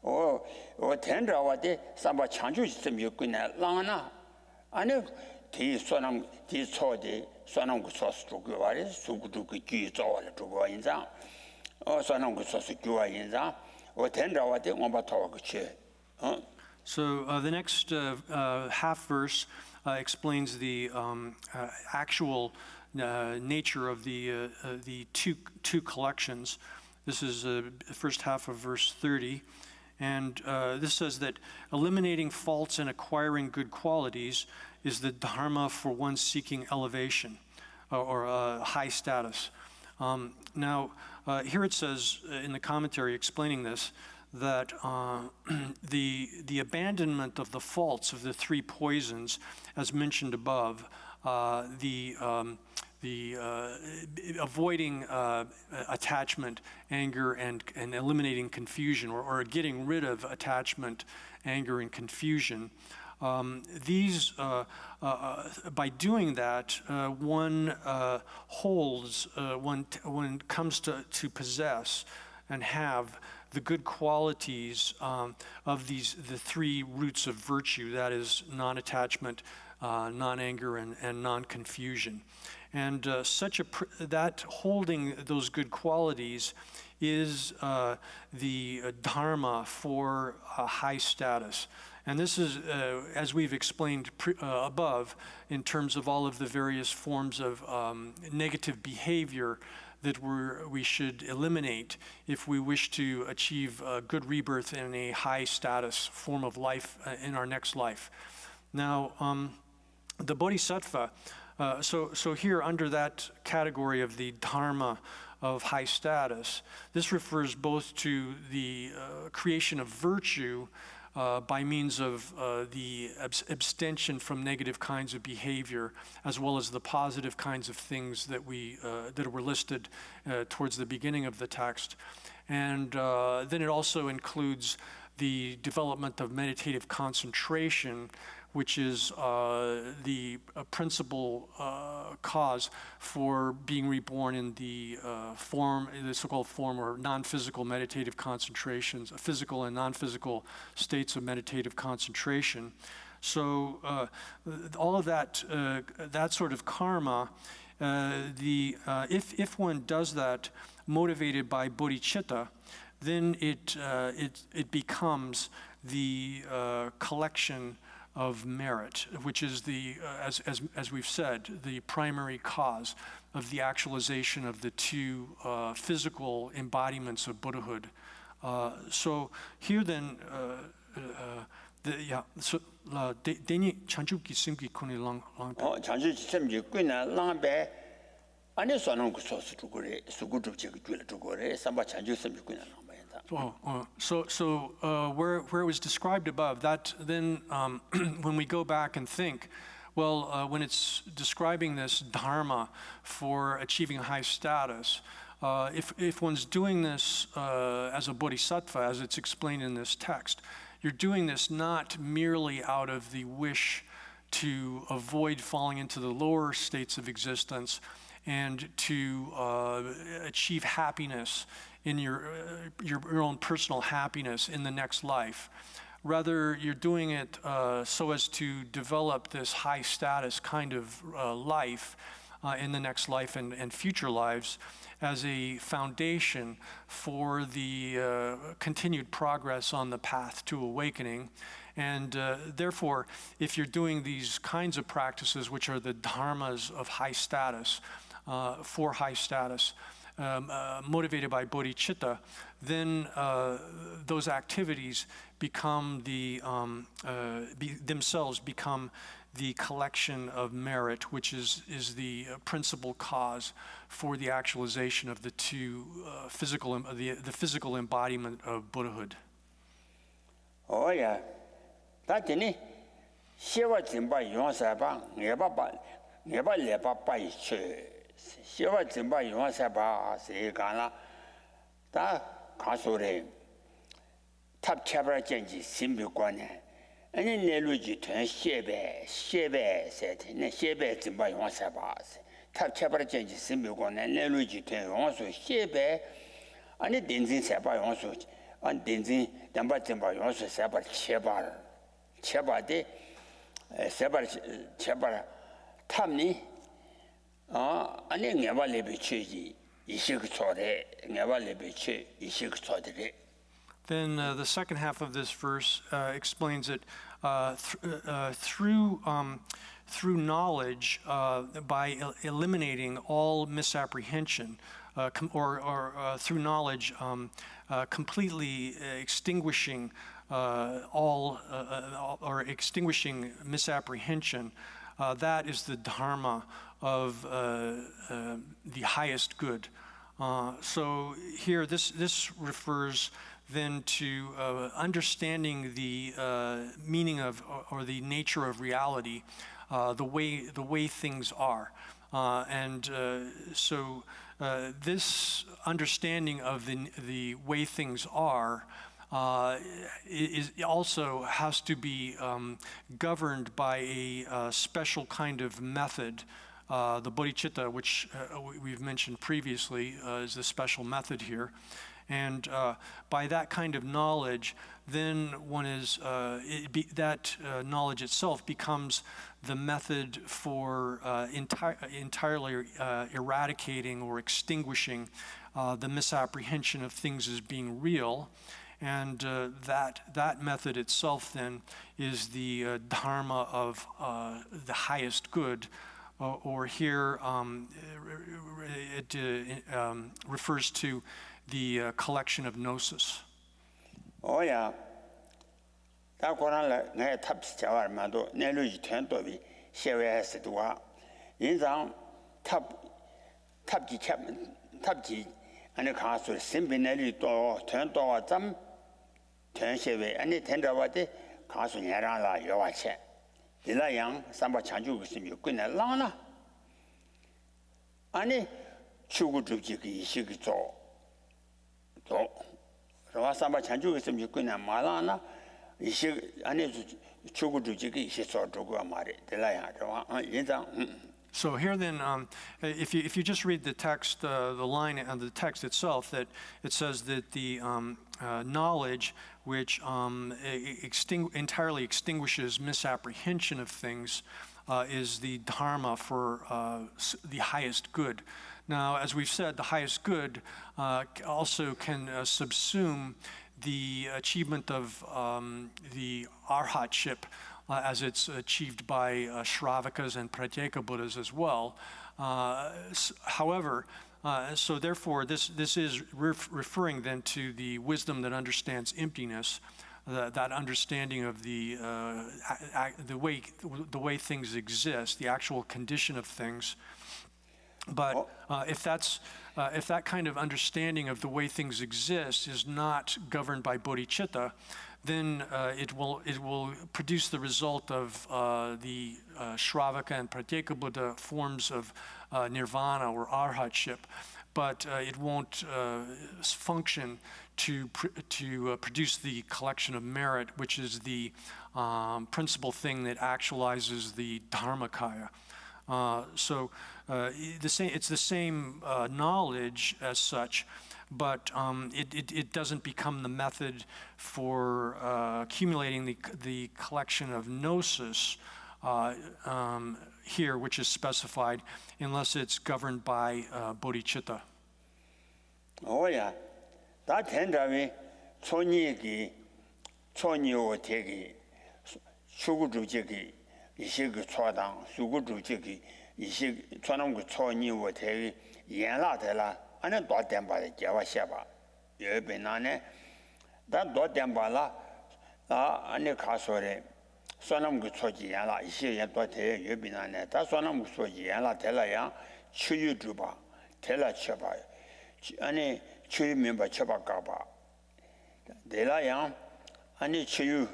or tender what they samba chanju system you can lana ane ti sonam ti chode sonam go sos to go are su gu gi zo le to go in za o sonam go sos go in za or tender what they on ba to go che. So the next half verse explains the actual nature of the two collections. This is the first half of verse 30. And this says that eliminating faults and acquiring good qualities is the dharma for one seeking elevation or high status. Now, here it says in the commentary explaining this that the abandonment of the faults of the three poisons, as mentioned above, avoiding attachment, anger, and eliminating confusion, or getting rid of attachment, anger, and confusion. These, by doing that, one holds, one comes to possess and have the good qualities of the three roots of virtue, that is non-attachment, non-anger, and non-confusion. And that holding those good qualities is the dharma for high status. And this is, as we've explained above, in terms of all of the various forms of negative behavior that we should eliminate if we wish to achieve good rebirth in a high status form of life in our next life. Now, the bodhisattva, so here under that category of the dharma of high status, this refers both to the creation of virtue by means of the abstention from negative kinds of behavior, as well as the positive kinds of things that were listed towards the beginning of the text. And then it also includes the development of meditative concentration, which is the principal cause for being reborn in the so-called form or non-physical meditative concentrations, physical and non-physical states of meditative concentration. So all of that, that sort of karma, if one does that motivated by bodhicitta, then it becomes the collection of merit, which is the, as we've said, the primary cause of the actualization of the two physical embodiments of Buddhahood. So here then, Deni chanchuk ki simki kuni lang. chanchuk simki kuni lang be, ane sonong kusos tukure, sukutup chik juila tukure, samba chanchuk simki kuni lang. So where it was described above, that then when we go back and think, well, when it's describing this dharma for achieving a high status, if one's doing this as a bodhisattva, as it's explained in this text, you're doing this not merely out of the wish to avoid falling into the lower states of existence and to achieve happiness in your own personal happiness in the next life. Rather, you're doing it so as to develop this high status kind of life in the next life and future lives as a foundation for the continued progress on the path to awakening. And therefore, if you're doing these kinds of practices, which are the dharmas of high status, for high status, motivated by bodhicitta, then those activities become themselves become the collection of merit, which is the principal cause for the actualization of the two the physical embodiment of Buddhahood. Oh yeah, that ni, shewa jimba yonsaba, ngeba leba bai che. Shewa jimba yonsaba se gana, da kasure, tab chabra jenji simbi kwane, ane neluji tuen shebe sete, ne shebe jimba yonsaba se, tab chabra jenji simbi kwane, neluji tuen yonsu shebe, ane denzin seba yonsu, ane denzin damba jimba yonsu seba cheba de, cheba tabni, 아니 내가 레베치지 이식소래 내가 레베치 이식소래. Then the second half of this verse explains it through knowledge by eliminating all misapprehension, or through knowledge completely extinguishing all or extinguishing misapprehension. That is the dharma of the highest good. So here, this refers then to understanding the meaning of or the nature of reality, the way things are, and so this understanding of the way things are. Is also has to be governed by a special kind of method. The bodhicitta, which we've mentioned previously, is the special method here. And by that kind of knowledge, then one is, that knowledge itself becomes the method for entirely eradicating or extinguishing the misapprehension of things as being real. And that method itself then is the dharma of the highest good, or here it refers to the collection of gnosis. Oh yeah, that Koran ne taps jawar mando ne luji tuen dobi shewe has dua. Inzang tabji ane kansur simbi ne lu do tuen do zam. tensewe ane tendrawade kasu nyarang la yawa che dila yang samba chanju kusimi kuna lang na ane chugu dhubji ki ishi ki zo 그와 삼바 찬주가 있으면 그냥 말하나 이시 안에 주고 주지기 이시 저주고 말이 될라야 저 인상 So here then, if you just read the text, the line on the text itself, that it says that the knowledge which entirely extinguishes misapprehension of things is the dharma for the highest good. Now, as we've said, the highest good also can subsume the achievement of the arhatship, as it's achieved by Shravakas and Pratyeka Buddhas as well. However, so therefore, this is referring then to the wisdom that understands emptiness, that understanding of the way things exist, the actual condition of things. But if that kind of understanding of the way things exist is not governed by bodhicitta, then it will produce the result of the Shravaka and Pratyeka Buddha forms of nirvana or arhatship, but it won't function to produce the collection of merit, which is the principal thing that actualizes the Dharmakaya. So it's the same knowledge as such, but it doesn't become the method for accumulating the collection of gnosis here, which is specified, unless it's governed by bodhicitta. Oh yeah, that tendavi chonyi o tegi shugujuji 이식 초당 수구주지기 이식 전원구 초니고 대위 연라되라 안에 도템바에 제와샤바 여변안에 다 도템바라 안에 가서래 전원구 초지연라 이식에 도대 여변안에 다 전원구 초지연라 될라야 추유주바 될라 쳐봐 안에 추유면바 쳐봐가봐 될라야 안에 추유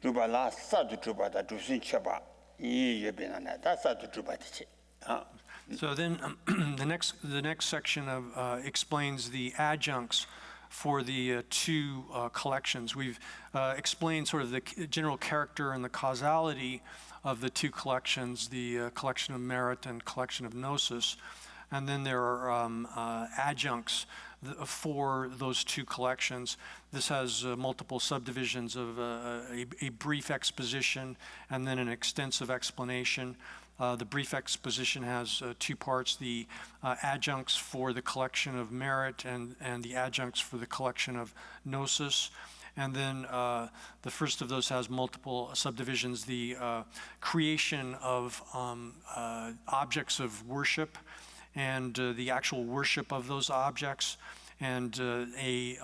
주바라 사두 주바다 주신 쳐봐 So then the next section explains the adjuncts for the two collections. We've explained sort of the general character and the causality of the two collections, the collection of merit and collection of gnosis. And then there are adjuncts for those two collections. This has multiple subdivisions of a brief exposition and then an extensive explanation. The brief exposition has two parts, the adjuncts for the collection of merit and the adjuncts for the collection of gnosis. And then the first of those has multiple subdivisions, the creation of objects of worship, and the actual worship of those objects, and a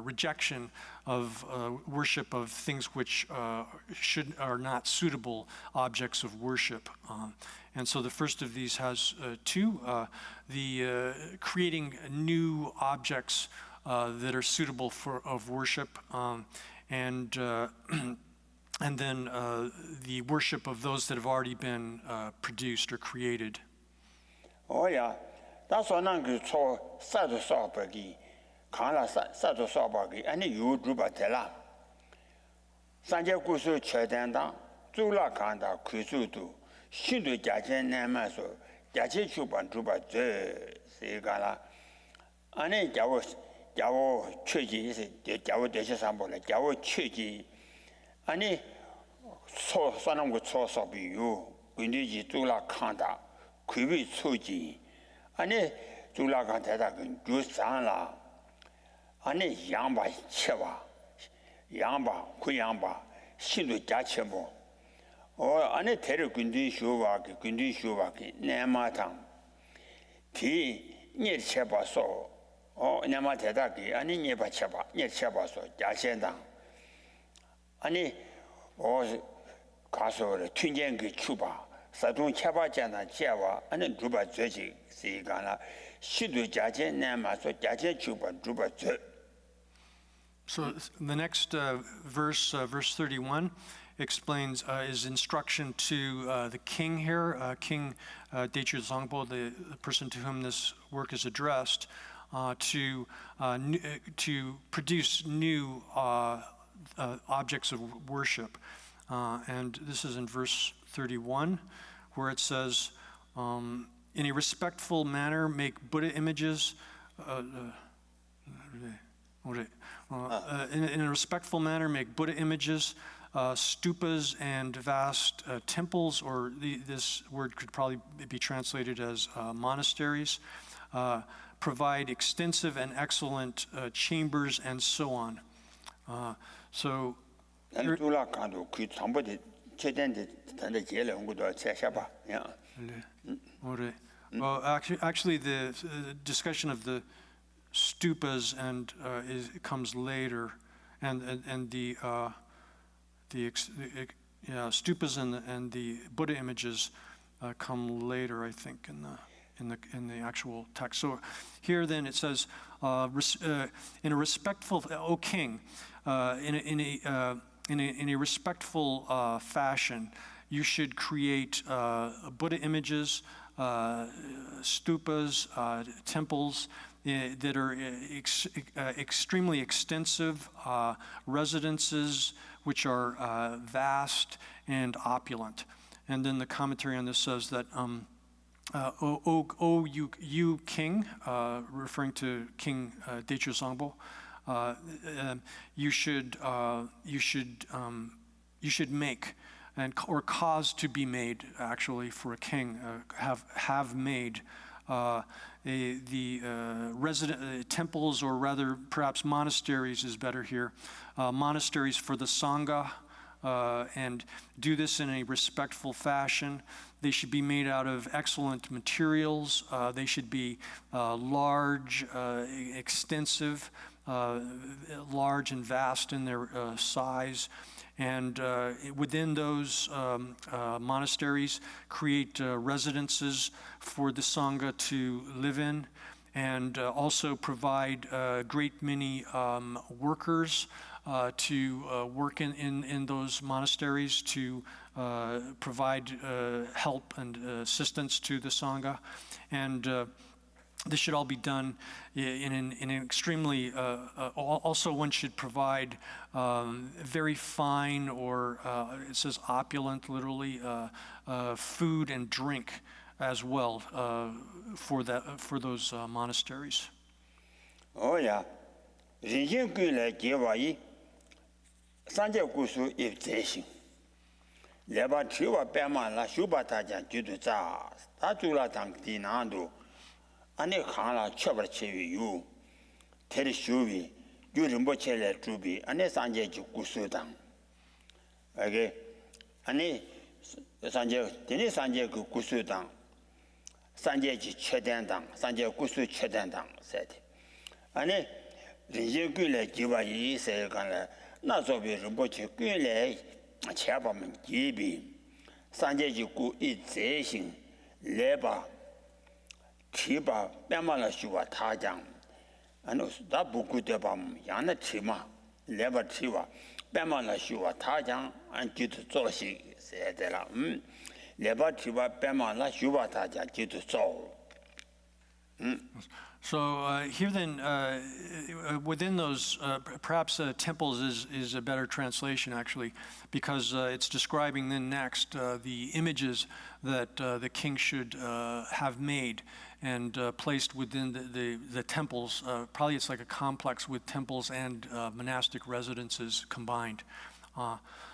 rejection of worship of things which are not suitable objects of worship. And so the first of these has two, the creating new objects that are suitable of worship, and then the worship of those that have already been produced or created. Oh yeah, that's one angle to Sadu Sabagi, Kala Sadu Sabagi, and you Drubatella. Sanja Kusu Chedanda, Zula Kanda, Kusutu, Shindu Jajan Namaso, Jaji Chuban Druba, Segala, Ane Jawo Chuji, the Jawo Deshambola, Jawo Chuji, Ane so Sanam with source of you, Windy Zula Kanda. Kubi Tsuji, Ane Zulagan Tadagan, Jusana, Ane Yamba Cheva, Yamba, Kuyamba, Shindu Jachebo, or Ane Terry Gundi Shuvaki, Nematang, T. Niet Cheba so, or Nematadaki, Ane Neba Cheba, Niet Cheba so, Jachendang, Ane or Castle, Tunjangi Chuba. 사동 켜봐잖아 제와 아니 주바 죄지 시간아 시도 자제 내마서 자제 주바 죄. So the next verse 31 explains is instruction to the king here, King Daichu Zongpo, the person to whom this work is addressed. to produce new objects of worship. And this is in verse 31, where it says, in a respectful manner make Buddha images, in a respectful manner make Buddha images, stupas and vast temples, or this word could probably be translated as monasteries, provide extensive and excellent chambers, and so on. So well, actually, the discussion of the stupas and comes later, and the stupas and the Buddha images come later, I think, in the actual text. So here, then, it says, in a respectful, O king, in a respectful fashion, you should create Buddha images, stupas, temples that are extremely extensive, residences which are vast and opulent. And then the commentary on this says that, O you king, referring to King Daicho Zangbo, you should make or cause to be made, actually, for a king, have made the resident temples, or rather perhaps monasteries is better here, monasteries for the Sangha, and do this in a respectful fashion. They should be made out of excellent materials. They should be large, extensive, large and vast in their size. And within those monasteries, create residences for the Sangha to live in, and also provide a great many workers to work in those monasteries, to provide help and assistance to the Sangha. And this should all be done in an extremely, also one should provide very fine, or it says opulent, literally, food and drink as well for those monasteries. Oh yeah. Rinjin Kui Le Jewayi Sanje Gusu if Zeshin Leba Chiwa Bema La Shubatajan Juduza Tatula Tang Dinando Ane Khala Chabar Chevi Yu Teri Shubi Yurimbo Chele Trubi Ane Sanje Gusu Tang. Okay, Ane Sanje Dini Sanje Gusu Tang Sanje Chedan Tang Sanje Gusu Chedan Tang said. Ane Rinjin Kui Le Jewayi say Gala Nazobi Rumbochi Kui Le Chabaman Jibi Sanje Gu I Zeshin Leba Chiba Bemala Shua Tajang and that Buku Debam Yana Chima Leba Chiva Bemala Shua Tajang and Jitu Zoshi said Leba Chiva Bemala Shua Tajang Jitu Zo. So here then, within those, perhaps temples is a better translation, actually, because it's describing then next the images that the king should have made and placed within the temples. Probably it's like a complex with temples and monastic residences combined.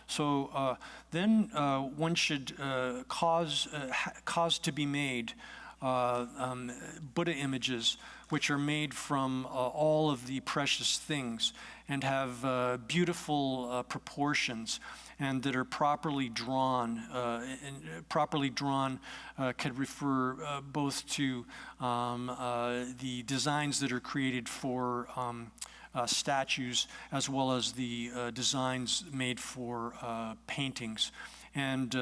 So then one should cause to be made Buddha images, which are made from all of the precious things and have beautiful proportions, and that are properly drawn. Could refer both to the designs that are created for statues, as well as the designs made for paintings. And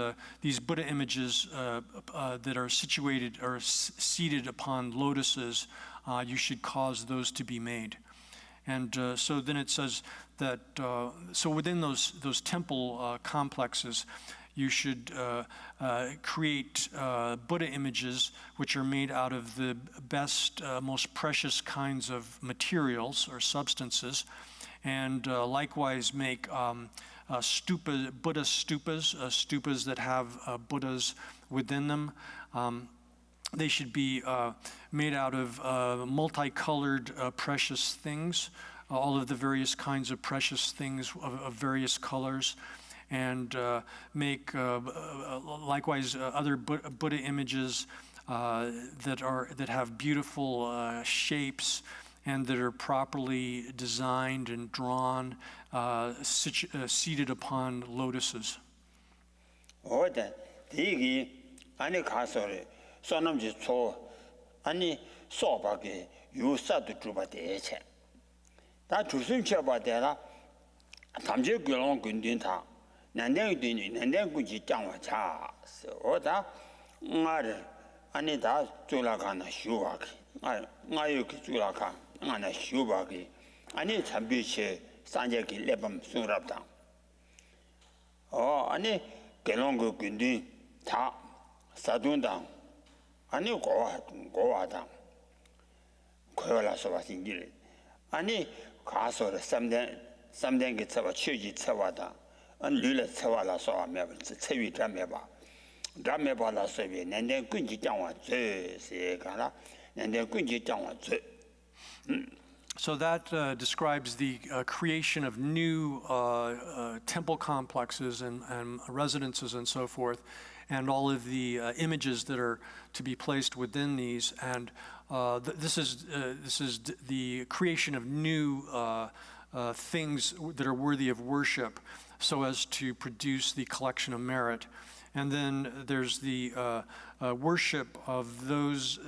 these Buddha images that are situated or seated upon lotuses, you should cause those to be made. And so then it says that, so within those temple complexes, You should create Buddha images which are made out of the best, most precious kinds of materials or substances, and likewise make Buddha stupas that have Buddhas within them. They should be made out of multicolored precious things, all of the various kinds of precious things of various colors, and make likewise other Buddha images that have beautiful shapes and that are properly designed and drawn, seated upon lotuses. 소놈지 초 아니 소바게 유사도 주바대체 다 주순 쳐바대라 담제 글롱 근딘타 난대기니 난대구지 장와차 어다 나를 아니 다 줄라가나 쉬와게 나요 그 줄라가 나나 쉬와게 아니 잠비체 산제기 레범 수랍다 아니 글롱 근딘 다 사둔당 아니 고와다 고라서 와신길 아니 가서 삼된 게 쳐봐 취지 쳐와다 안 류를 쳐와라서 하면 체위 담해봐 담해봐라서 왜 nen데 군지 장와 제세가라 nen데 군지 장와 제 So that describes the creation of new temple complexes and residences and so forth, and all of the images that are to be placed within these. And this is the creation of new things that are worthy of worship, so as to produce the collection of merit. And then there's the worship of those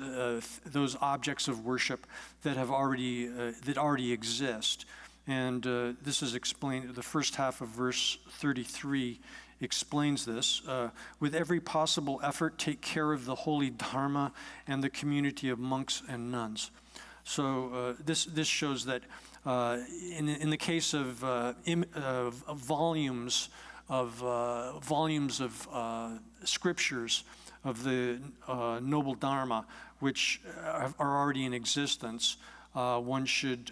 objects of worship that already exist. And this is explained. The first half of verse 33 explains this. With every possible effort, take care of the holy Dharma and the community of monks and nuns. So this shows that in the case of volumes of scriptures of the noble Dharma, which are already in existence, one should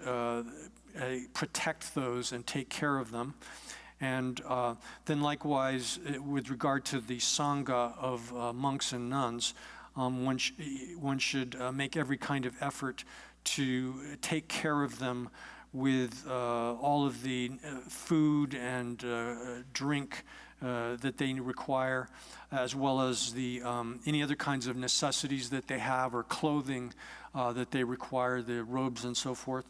protect those and take care of them. And then likewise, with regard to the Sangha of monks and nuns, one should make every kind of effort to take care of them with all of the food and drink that they require, as well as the any other kinds of necessities that they have, or clothing that they require, the robes and so forth.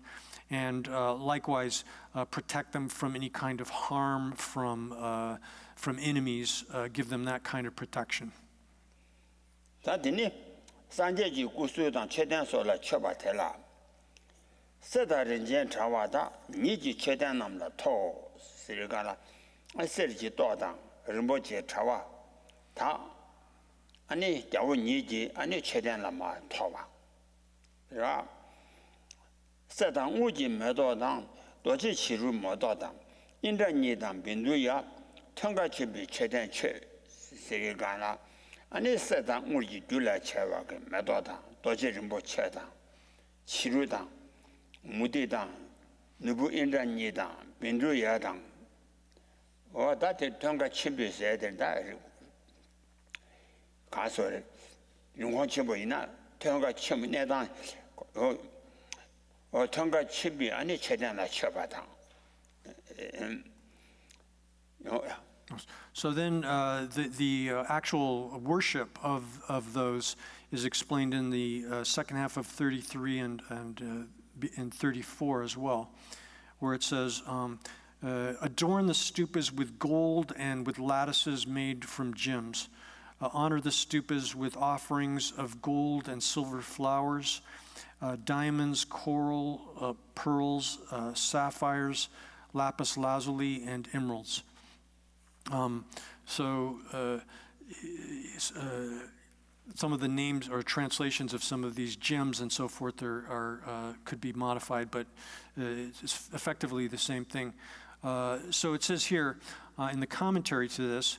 And likewise, protect them from any kind of harm from enemies, give them that kind of protection. 세다른젠 차와다 니지 최대한 남다 토 쓰리가라 세르지 도다 르모지 차와 다 아니 야고 니지 아니 최대한 남마 토와 야 세당 우지 매도당 도지 치루 모도당 인자니당 빈두야 통가치비 최대한 최 쓰리가라 아니 세당 우지 둘라 채와게 매도당 도지 르모 최당 치루당 무대당 누부 인간이당 빈주야당 다들 통과 침비해야 된다 가서 용화 침보이나 통과 침비 내당 통과 침비 아니 최대한 쳐봐당 So then the actual worship of those is explained in the second half of 33 and in 34 as well, where it says, adorn the stupas with gold and with lattices made from gems. Honor the stupas with offerings of gold and silver flowers, diamonds, coral, pearls, sapphires, lapis lazuli, and emeralds. Some of the names or translations of some of these gems and so forth could be modified, but it's effectively the same thing. So it says here in the commentary to this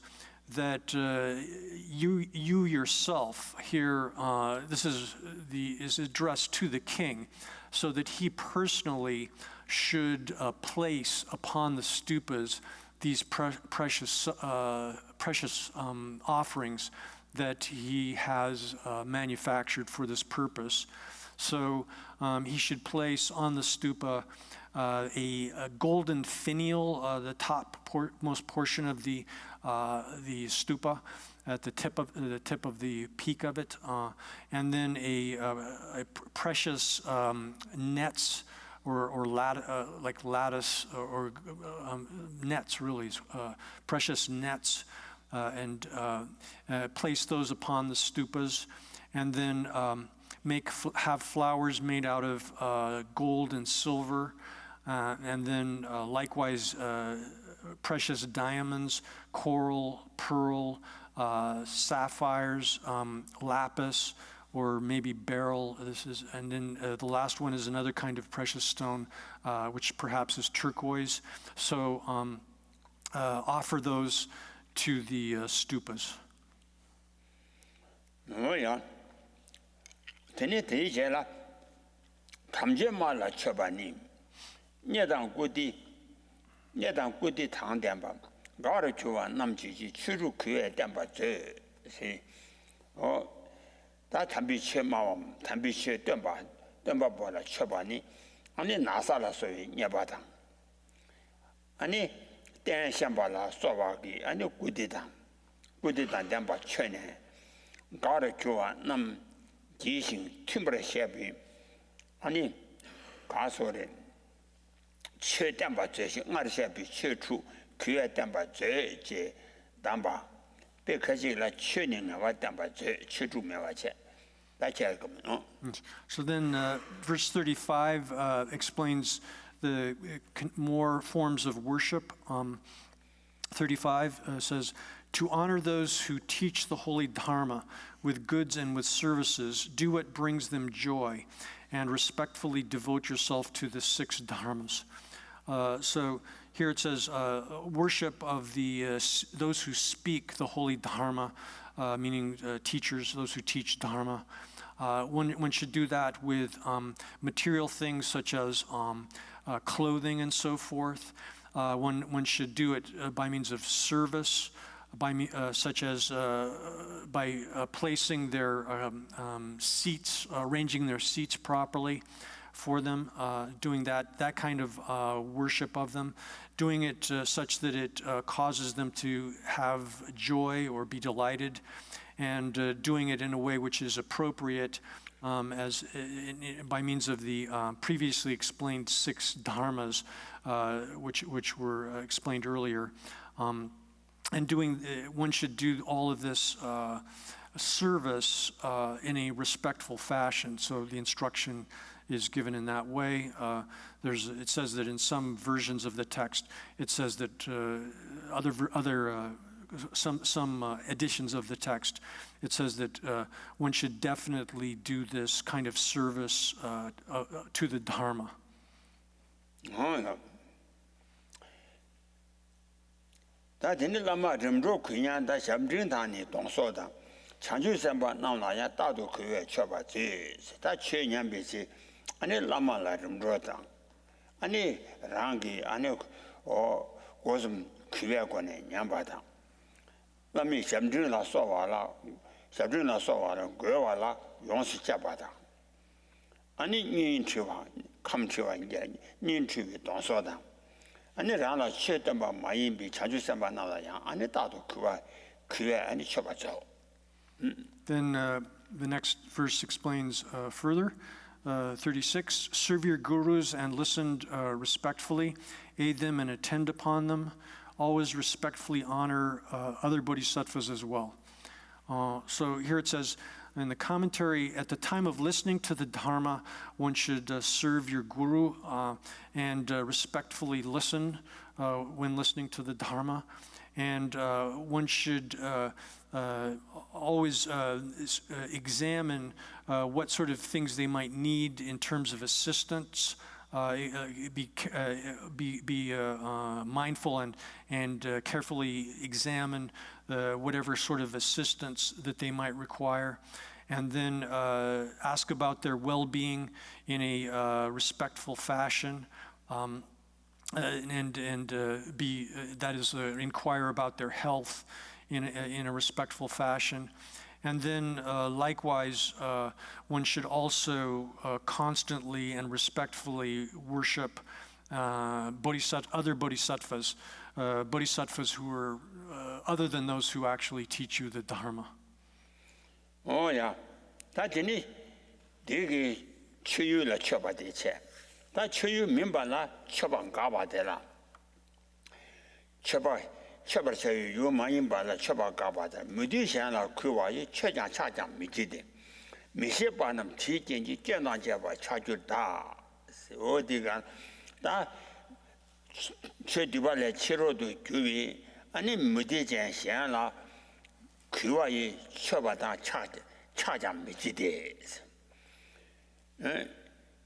that you yourself here, this is addressed to the king, so that he personally should place upon the stupas these precious offerings that he has manufactured for this purpose. So he should place on the stupa a golden finial, the topmost portion of the stupa, at the tip of the peak of it, and then a precious nets or like lattice or nets, really, precious nets, and place those upon the stupas, and then have flowers made out of gold and silver, and then likewise precious diamonds, coral, pearl, sapphires, lapis, or maybe beryl. And then the last one is another kind of precious stone, which perhaps is turquoise. So offer those to the stupas. Oh yeah. Tene te jela tamje mala chobani. Nyedang gudi tang demba. Gara chuwa namji ji churu kue demba je. See. Oh, that tambi che mawam, tambi che demba bola chobani. Ani nasa la soi nyabadang. Ani ten shambala sowagi, ani gudi tang demba chene. Gara chuwa nam 지신 팀브레 셰비 아니 가소레 최담바 제시 나르셰비 최초 그에 담바 제제 담바 백하지라 최닝과 담바 제 최주메와체 다체 그러면 So then verse 35 explains the more forms of worship. 35 says, to honor those who teach the holy dharma with goods and with services, do what brings them joy, and respectfully devote yourself to the 6 dharmas. So here it says, worship of those who speak the holy dharma, meaning teachers, those who teach dharma. One should do that with material things such as clothing and so forth. One should do it by means of service, such as by placing their seats, arranging their seats properly for them, doing that kind of worship of them, doing it such that it causes them to have joy or be delighted, and doing it in a way which is appropriate by means of the previously explained 6 dharmas, which were explained earlier. And one should do all of this service in a respectful fashion. So the instruction is given in that way. It says that in some versions of the text, it says that some editions of the text, it says that one should definitely do this kind of service to the Dharma. 다 되는 라마 점조 그냥 다 점진단이 동서다 창주 선바 나나야 다도 그에 쳐봐지 다 최년 비지 아니 라마라 점조다 아니 랑기 아니 고좀 그에 관에 냠바다 라미 점진라 써와라 그와라 용시 잡아다 아니 니인치와 감치와 이제 니인치위 동서다 아니 라나 쳇던바 마인비 자주 선바 나와야 아니 다도 그에 아니 쳐봐죠. Then the next verse explains further. 36, serve your gurus and listen respectfully, aid them and attend upon them. Always respectfully honor other bodhisattvas as well. So here it says in the commentary, at the time of listening to the Dharma, one should serve your guru and respectfully listen when listening to the Dharma. And one should always examine what sort of things they might need in terms of assistance. Be mindful and carefully examine whatever sort of assistance that they might require, and then ask about their well-being in a respectful fashion, inquire about their health in a respectful fashion. And then likewise, one should also constantly and respectfully worship other bodhisattvas, bodhisattvas who are other than those who actually teach you the Dharma. Oh yeah, that's it. They chew la choba de che. That chew member la choban gaba de la. Choba chew you main ba la choba gaba de. Musician la kuwa cheja chaja mijide. Mishebanam teaching you cannot java charge da. Oh, digan da cheduale chiro do kuwi. Ani musician shan la kuwa choba da charge. 차장 미지대.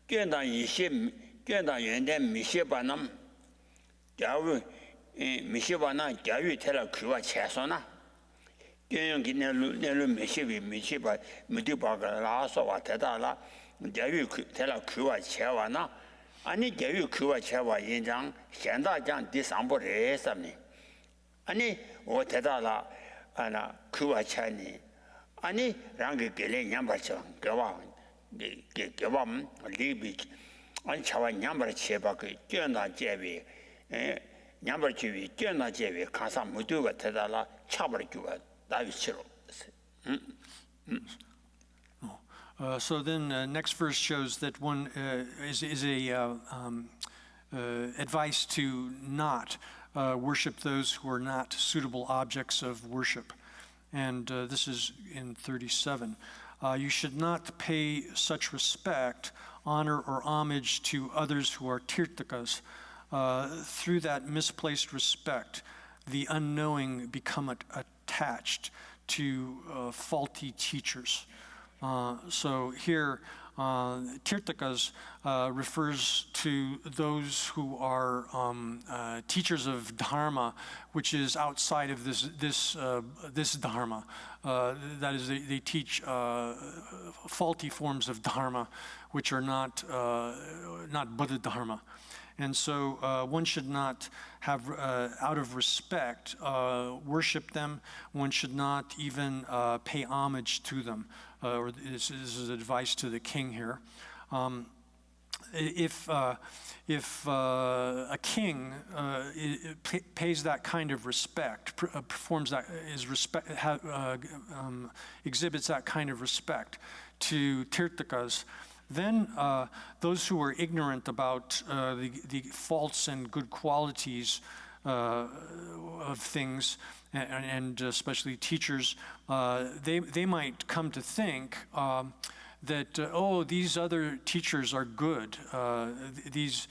견당 이些견당原的미시바남教育미시바나教育 테라 그와 최소나 견용기는 내로 미시바 미디바가 라서와 대다라教育 테라 그와 최와나 아니教育 그와 최와 인장 현다장 디상보레스니 아니 오 대다라 아나 그와 최니 아니 랑게 게레 냠바쳐 겨와 겨밤 리비 아니 차와 냠바르 쳬바그 견나 제비 냠바르치비 견나 제비 가사 무두가 대달라 차버리 주가 다위치로. So then next verse shows that one is a advice to not worship those who are not suitable objects of worship. And this is in 37. You should not pay such respect, honor, or homage to others who are tirthakas. Through that misplaced respect, the unknowing become attached to faulty teachers. So here, tirthakas refers to those who are teachers of dharma, which is outside of this dharma. That is, they teach faulty forms of dharma, which are not Buddha dharma. And so one should not have, out of respect, worship them. One should not even pay homage to them. Or this is advice to the king here. If a king pays that kind of respect, performs that exhibits that kind of respect to tirthakas, then those who are ignorant about the faults and good qualities of things, and especially teachers, they might come to think that these other teachers are good. These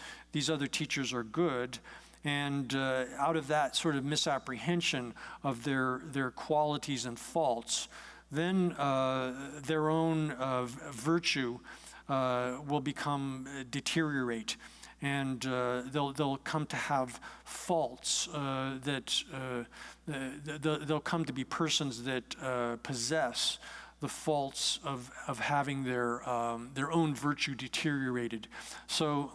other teachers are good, and out of that sort of misapprehension of their qualities and faults, then their own virtue will deteriorate, and they'll come to have faults they'll come to be persons that possess the faults of having their own virtue deteriorated. So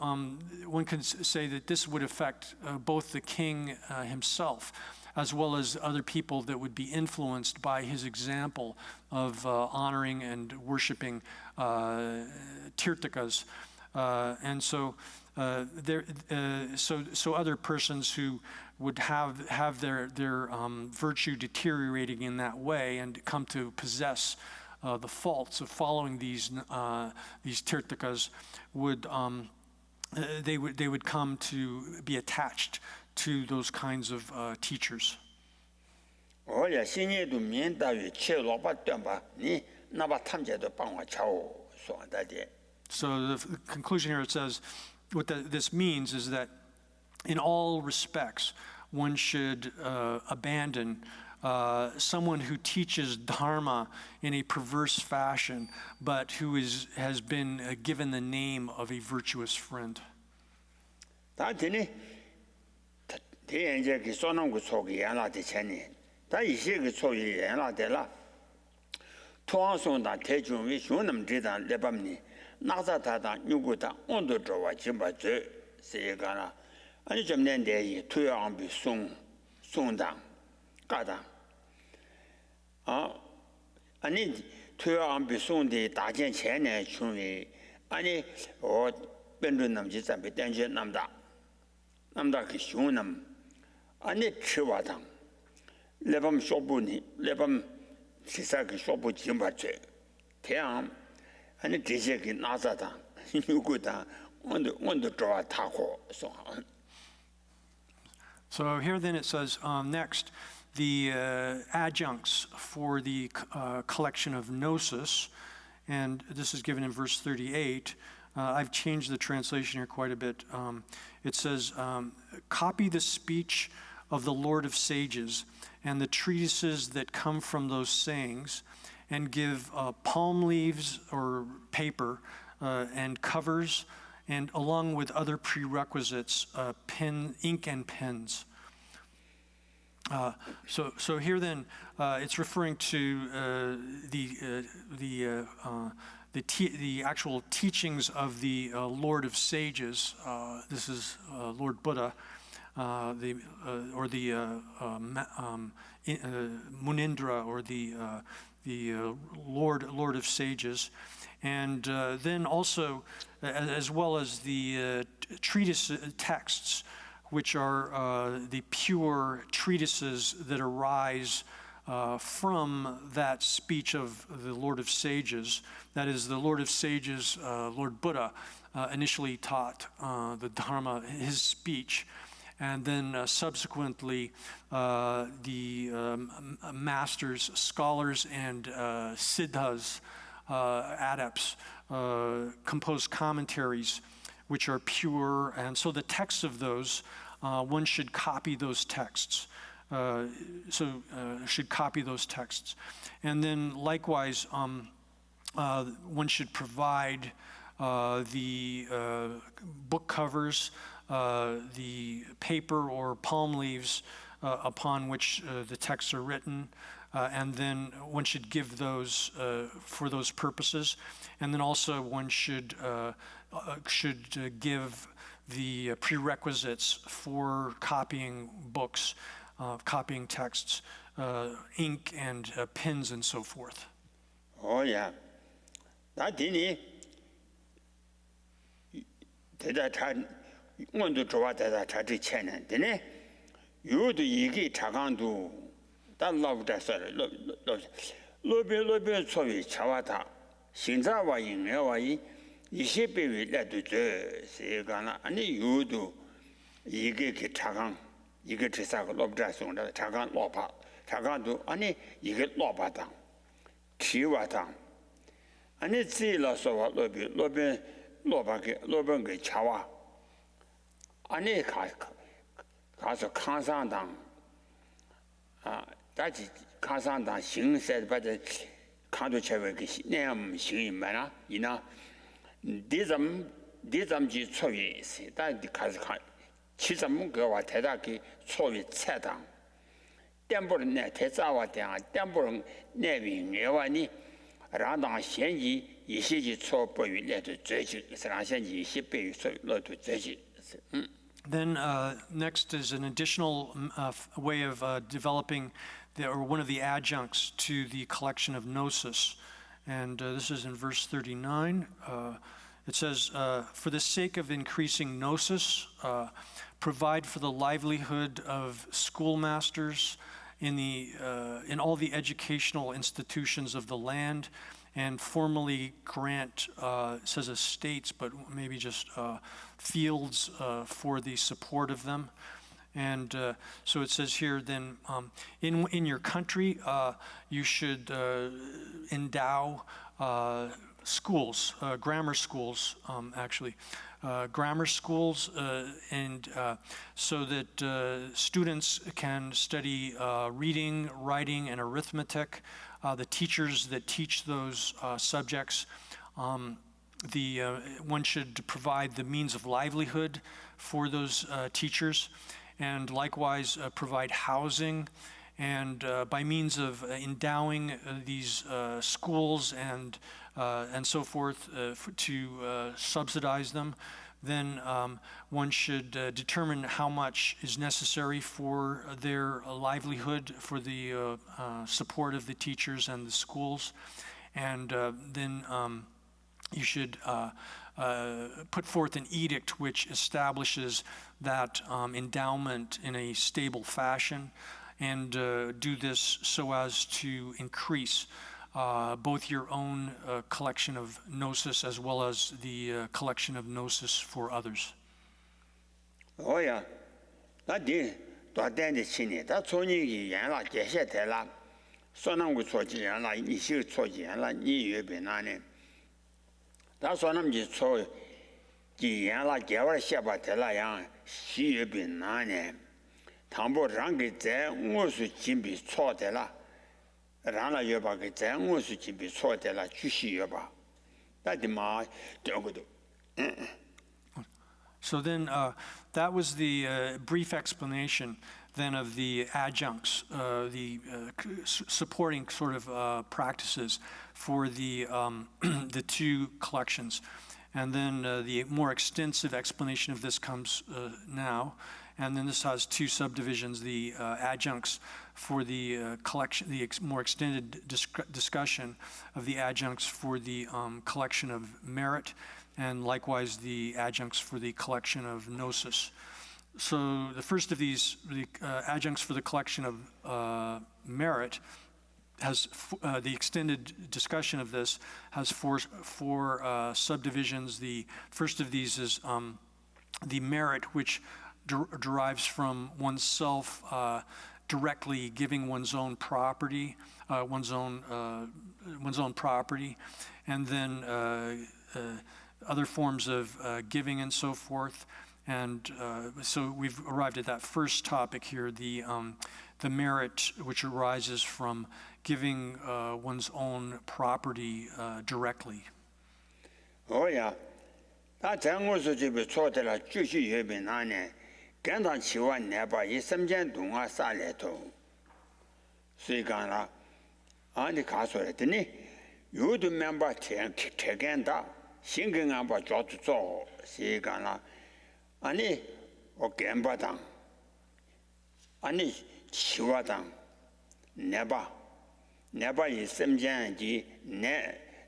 one can say that this would affect both the king himself, as well as other people that would be influenced by his example of honoring and worshiping tirthakas, and so so other persons who would have their virtue deteriorating in that way and come to possess the faults of following these tirthakas would they would come to be attached to those kinds of teachers. So the conclusion here, it says, what this means is that in all respects, one should abandon someone who teaches dharma in a perverse fashion, but who has been given the name of a virtuous friend. 다 이些그 소위 연락되라 통화송다 대중의 쇼남 지단 레밤니 나자다다 누구다 온도 좋아 지마저 세가나 아니 좀 nen데 투여안비 송당 가다 아니 투여안비 송데 다전前年 중에 아니 변론 남지 잠배 땡제 남다 그 쇼남 아니 치와당 레밤 쇼부니 레밤 시사기 쇼부 지마저 태양 아니 대세기 나자다 누구다 온도 좋아 타고 송 So here then it says next, the adjuncts for the collection of gnosis, and this is given in verse 38. I've changed the translation here quite a bit. It says, copy the speech of the Lord of sages and the treatises that come from those sayings, and give palm leaves or paper and covers, and along with other prerequisites, ink and pens. So here then, it's referring to the actual teachings of the Lord of Sages. This is Lord Buddha, or the Munindra, or the Lord of Sages. And then also, as well as the treatise texts, which are the pure treatises that arise from that speech of the Lord of Sages. That is, the Lord of Sages, Lord Buddha, initially taught the Dharma, his speech, and then subsequently the masters, scholars, and siddhas, adepts, compose commentaries which are pure, and so the texts of those, one should copy those texts. Should copy those texts. And then likewise, one should provide the book covers, the paper or palm leaves upon which the texts are written, and then one should give those for those purposes. And then also one should give the prerequisites for copying books, copying texts, ink and pens and so forth. Oh yeah. 나 디니 대다 잘 원도 좋아 대다 잘지 채는 되네. 요도 이게 자강도 달라부다서 로베 소위 차와다 신자와 인내와이 20배위 내도 저 세가나 아니 요도 이게 그 자강 이게 제사가 로브다송다 자강 로파 자강도 아니 이게 로바다 치와다 아니 지라서 로바게 차와 아니 가서 강산당 다시 강산당 신세 받아 강도 체외기 내음 신이 많아 이나 디잠지 초위 다 가서 치잠 그와 대다기 초위 차당 땜보는 내 대자와 대한 땜보는 내빈 예와니 라당 현지 이시지 초보위 내도 죄지 사랑현지 10배 소로도 죄지 Then next is an additional way of developing or one of the adjuncts to the collection of gnosis. And this is in verse 39. It says, for the sake of increasing gnosis, provide for the livelihood of schoolmasters in all the educational institutions of the land, and formally grant, it says estates, but maybe just fields for the support of them. And so it says here then, in your country, you should endow schools, grammar schools, actually. Grammar schools, and so that students can study reading, writing, and arithmetic. The teachers that teach those subjects, one should provide the means of livelihood for those teachers, and likewise provide housing And by means of endowing these schools and so forth to subsidize them, then one should determine how much is necessary for their livelihood, for the support of the teachers and the schools. And then you should put forth an edict which establishes that endowment in a stable fashion, and do this so as to increase both your own collection of gnosis as well as the collection of gnosis for others. Oh yeah, that did. That then the chin, that's only yan la, Jesset la, Sonam with Sojian la, Nishi Sojian la, Ni Benane. That's one of the so yan la, Gava Shabatella yang, Shi Benane. Tambo Rangi, Mosu Jimbi Sotella. Rana yoba ke zang wo su ji bi chuo de la ju xi yoba da de ma de go do. So then that was the brief explanation then of the adjuncts, the supporting sort of practices for the the two collections. And then the more extensive explanation of this comes now. And then this has two subdivisions, the adjuncts for the collection, the more extended discussion of the adjuncts for the collection of merit, and likewise the adjuncts for the collection of gnosis. So the first of these, the adjuncts for the collection of merit, has the extended discussion of this has four subdivisions. The first of these is the merit which derives from oneself directly giving one's own property, one's own property, and then other forms of giving and so forth. And so we've arrived at that first topic here, the merit which arises from giving one's own property directly. Oh yeah, that zang wo su ji bi chuo de la ju xi yue bin na ne. 跟上7万年吧，一身间动啊3来头，所以讲啦，你看出来的呢，有的面吧天干的，心跟俺吧叫做做，所以讲啦，你我干巴当，你7万当，年吧一身间的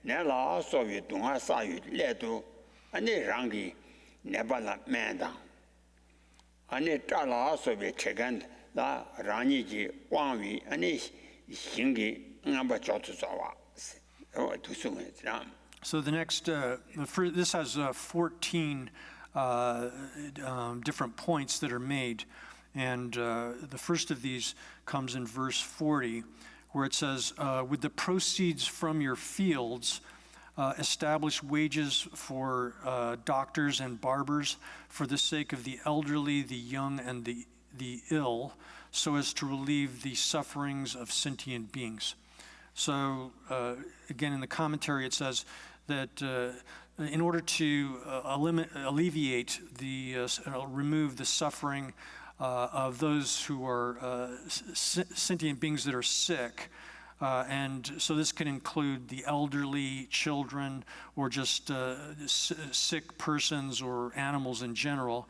年老所谓动啊3月来头，你让给年吧那满当。 아니 따라 소비 책은 나 라니지 왕위 아니 신기 응아바 저도 좋아 So the next this has 14 different points that are made, and the first of these comes in verse 40 where it says with the proceeds from your fields establish wages for doctors and barbers for the sake of the elderly, the young, and the ill, so as to relieve the sufferings of sentient beings. So again, in the commentary, it says that in order to alleviate remove the suffering of those who are sentient beings that are sick, and so this can include the elderly, children, or just sick persons or animals in general.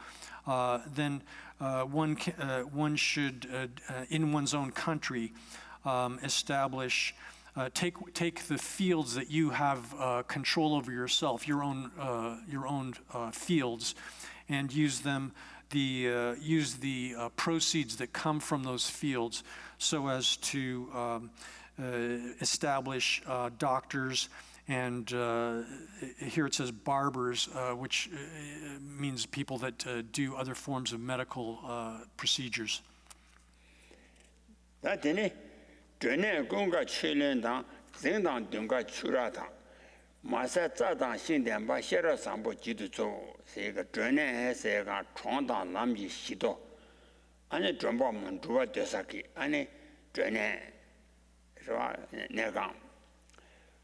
Then one should, in one's own country, establish, take the fields that you have control over yourself, your own fields, and use them. Use the proceeds that come from those fields so as to establish doctors, and here it says barbers, which means people that do other forms of medical procedures. 마사 짜당 신된바 셔러 상보 지도조 세가 전에 세가 총당 남지 시도 아니 전범은 두어 되사기 아니 전에 저 내가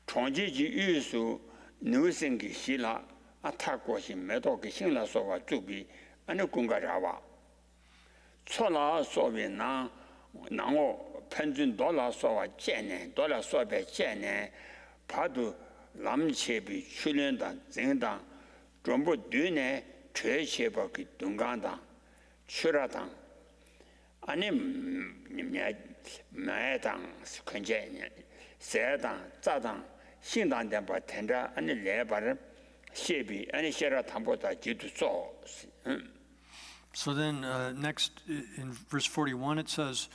총지지 유수 누생기 시라 아타고시 매도기 신라서와 주비 아니 공가라와 초라 소비나 나고 편준 돌아서와 째네 돌아서배 째네 파도 남체비 출연단 쟁단 전부 뒤네 최체박이 동간다 출하당 아니 매당 컨제냐 세당 자당 신당된 바 텐다 아니 레바를 시비 아니 셔라 담보다 지도서 So then next in verse 41 it says,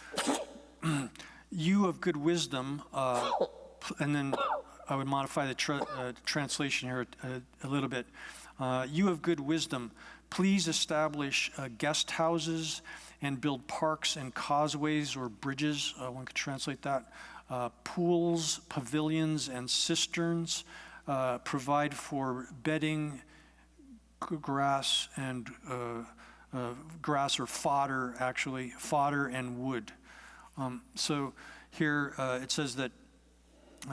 you of good wisdom, and then I would modify the translation here a little bit. You of good wisdom, please establish guest houses and build parks and causeways or bridges. One could translate that. Pools, pavilions, and cisterns. Provide for bedding, grass, and grass or fodder, actually, fodder and wood. So here it says that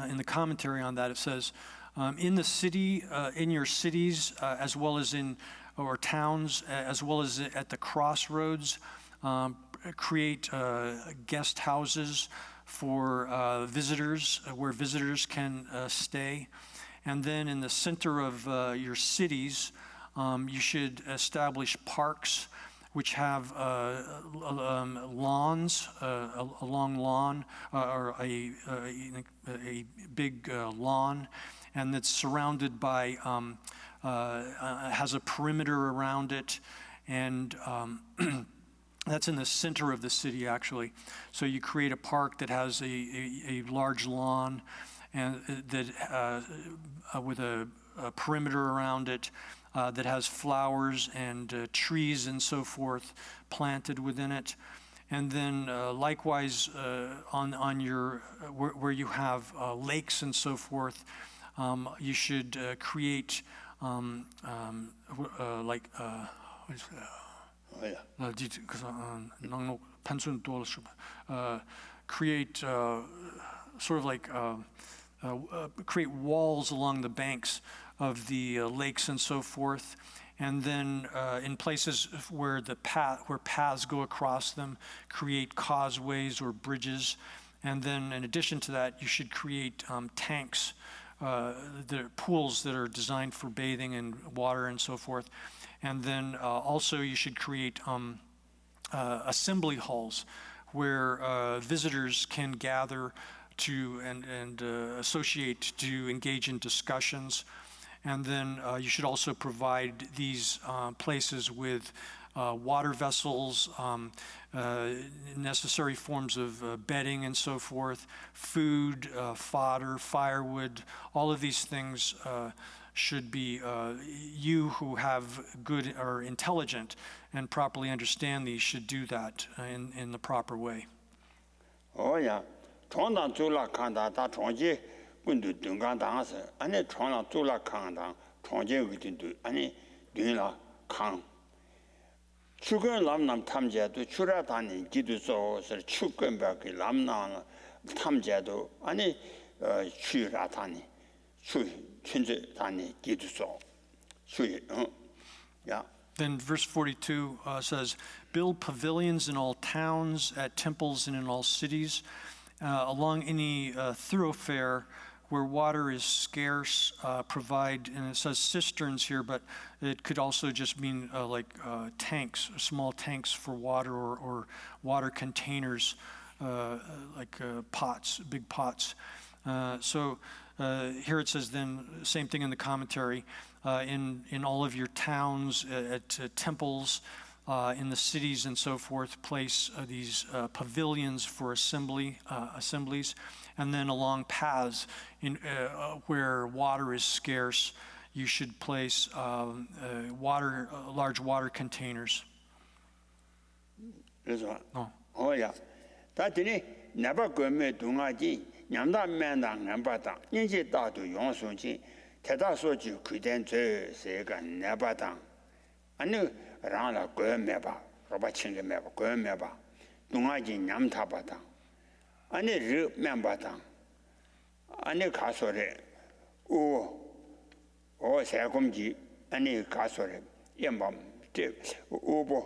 in the commentary on that, it says, in the city, in your cities, as well as in or towns, as well as at the crossroads, create guest houses for visitors, where visitors can stay. And then in the center of your cities, you should establish parks which have lawns, a long lawn, or a big lawn, and that's surrounded by, has a perimeter around it, and that's in the center of the city, actually. So you create a park that has a large lawn, and that with a perimeter around it, that has flowers and trees and so forth planted within it. And then likewise on your, where you have lakes and so forth, you should create like, what is create sort of like create walls along the banks of the lakes and so forth, and then in places where paths go across them, create causeways or bridges, and then in addition to that, you should create tanks, pools that are designed for bathing and water and so forth, and then also you should create assembly halls where visitors can gather to and associate to engage in discussions. And then you should also provide these places with water vessels, necessary forms of bedding and so forth, food, fodder, firewood. All of these things should be, you who have good or intelligent and properly understand these should do that in the proper way. Oh yeah. 총당 줄라 칸다 다 총지 군도 등간당서 아니 총당 줄라 칸다 총지 그진도 아니 뒤라 칸 추근 남남 탐제도 출하다니 기도서서 추근밖에 남남 탐제도 아니 추라다니 춘제다니 기도서 yeah. Then verse 42 says, build pavilions in all towns, at temples and in all cities, along any thoroughfare where water is scarce, provide, and it says cisterns here, but it could also just mean like tanks, small tanks for water or water containers, like pots, big pots. So here it says then, same thing in the commentary, in all of your towns, at temples, in the cities and so forth, place these pavilions for assemblies, and then along paths where water is scarce, you should place large water containers. Oh yeah. That's never go me dungaji, Yamda Mandang Nambata, Ninja Datu Yonsunji, Teta Soju Kuden Ze Sega Nabatan. I knew around a good meba, Robert Chinga meba, good meba, Dungaji Yam Tabata. I need real membatan. I need Casore, or Sagumji, I need Casore, Yambam, Ubo,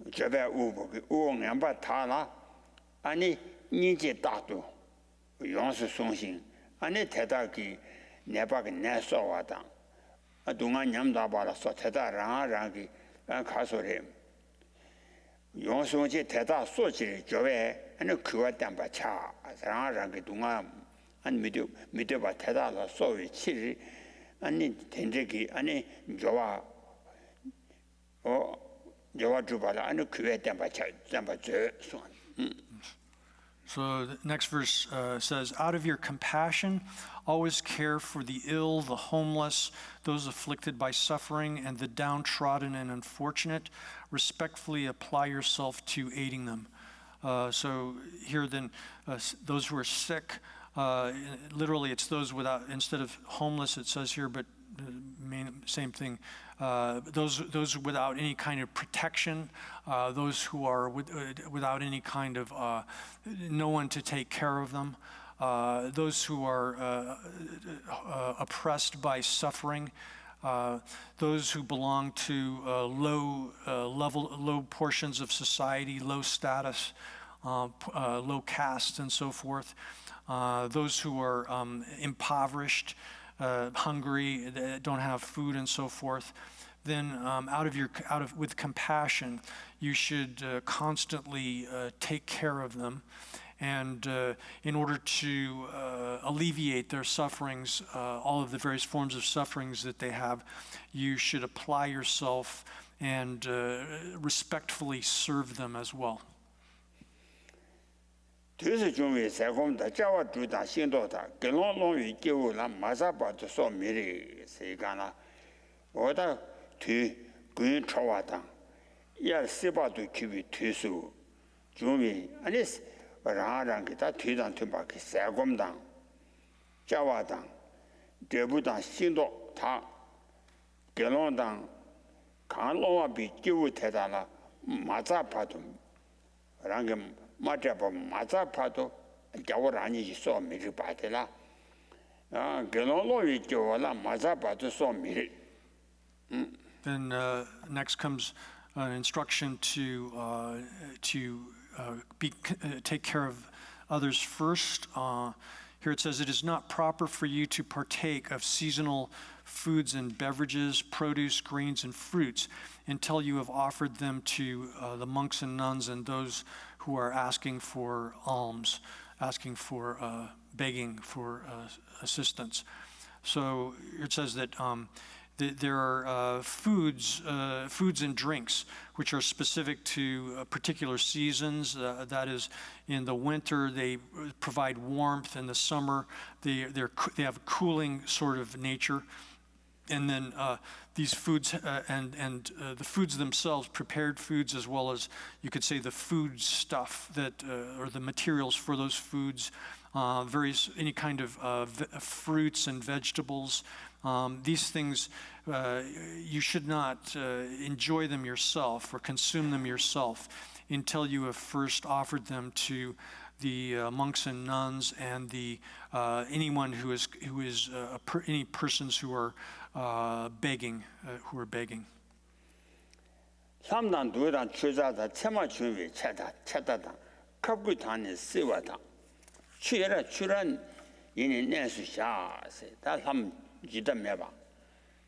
Java Ubo, Namba Tala, I need 니제 다도 용수 송신 아니 대다기 내박에 내서와다 동안 냠다 봐라서 대다랑랑기 가소래 용수제 대다 소지 저에 아니 그와 담바차 랑랑기 동안 안 미디어 봐 대다라 소위 치 아니 된적이 아니 저와 저와 주바라 아니 그와 담바차 담바저 손 So the next verse says, out of your compassion, always care for the ill, the homeless, those afflicted by suffering, and the downtrodden and unfortunate. Respectfully apply yourself to aiding them. So here then, those who are sick, literally it's those without, instead of homeless it says here, but same thing. Those without any kind of protection, those who are without any kind of no one to take care of them, those who are oppressed by suffering, those who belong to low portions of society, low status, low caste, and so forth, those who are impoverished, hungry, don't have food, and so forth. Then, with compassion, you should constantly take care of them, and in order to alleviate their sufferings, all of the various forms of sufferings that they have, you should apply yourself and respectfully serve them as well. 这是准备在我们的家务主打行动的，跟龙与给我那马上把这说明的谁干了？我的推归朝瓦当，也十八度区别推出，准备安尼是让给他推上推把给在我们当家务当，这不当行动他跟龙当，看龙啊比给我太大了，马上把他让给。 마자바 마자파도 겨울아니 소미를 받으라 결혼로 있죠라 마자파도 소미를 Then next comes an instruction to take care of others first. Here it says, it is not proper for you to partake of seasonal foods and beverages, produce, grains, and fruits until you have offered them to the monks and nuns and those who are asking for alms, asking for begging for assistance. So it says that there are foods and drinks which are specific to particular seasons. That is, in the winter they provide warmth. In the summer they have a cooling sort of nature. And then these foods and the foods themselves, prepared foods, as well as you could say the food stuff that or the materials for those foods, any kind of fruits and vegetables. These things you should not enjoy them yourself or consume them yourself until you have first offered them to the monks and nuns and the anyone who is any persons who are begging. 삼단 두단 추자다 체마 준비 차다다 갑구탄에 세워다 취해라 출한 이니 내수샤세 다삼 지다 매봐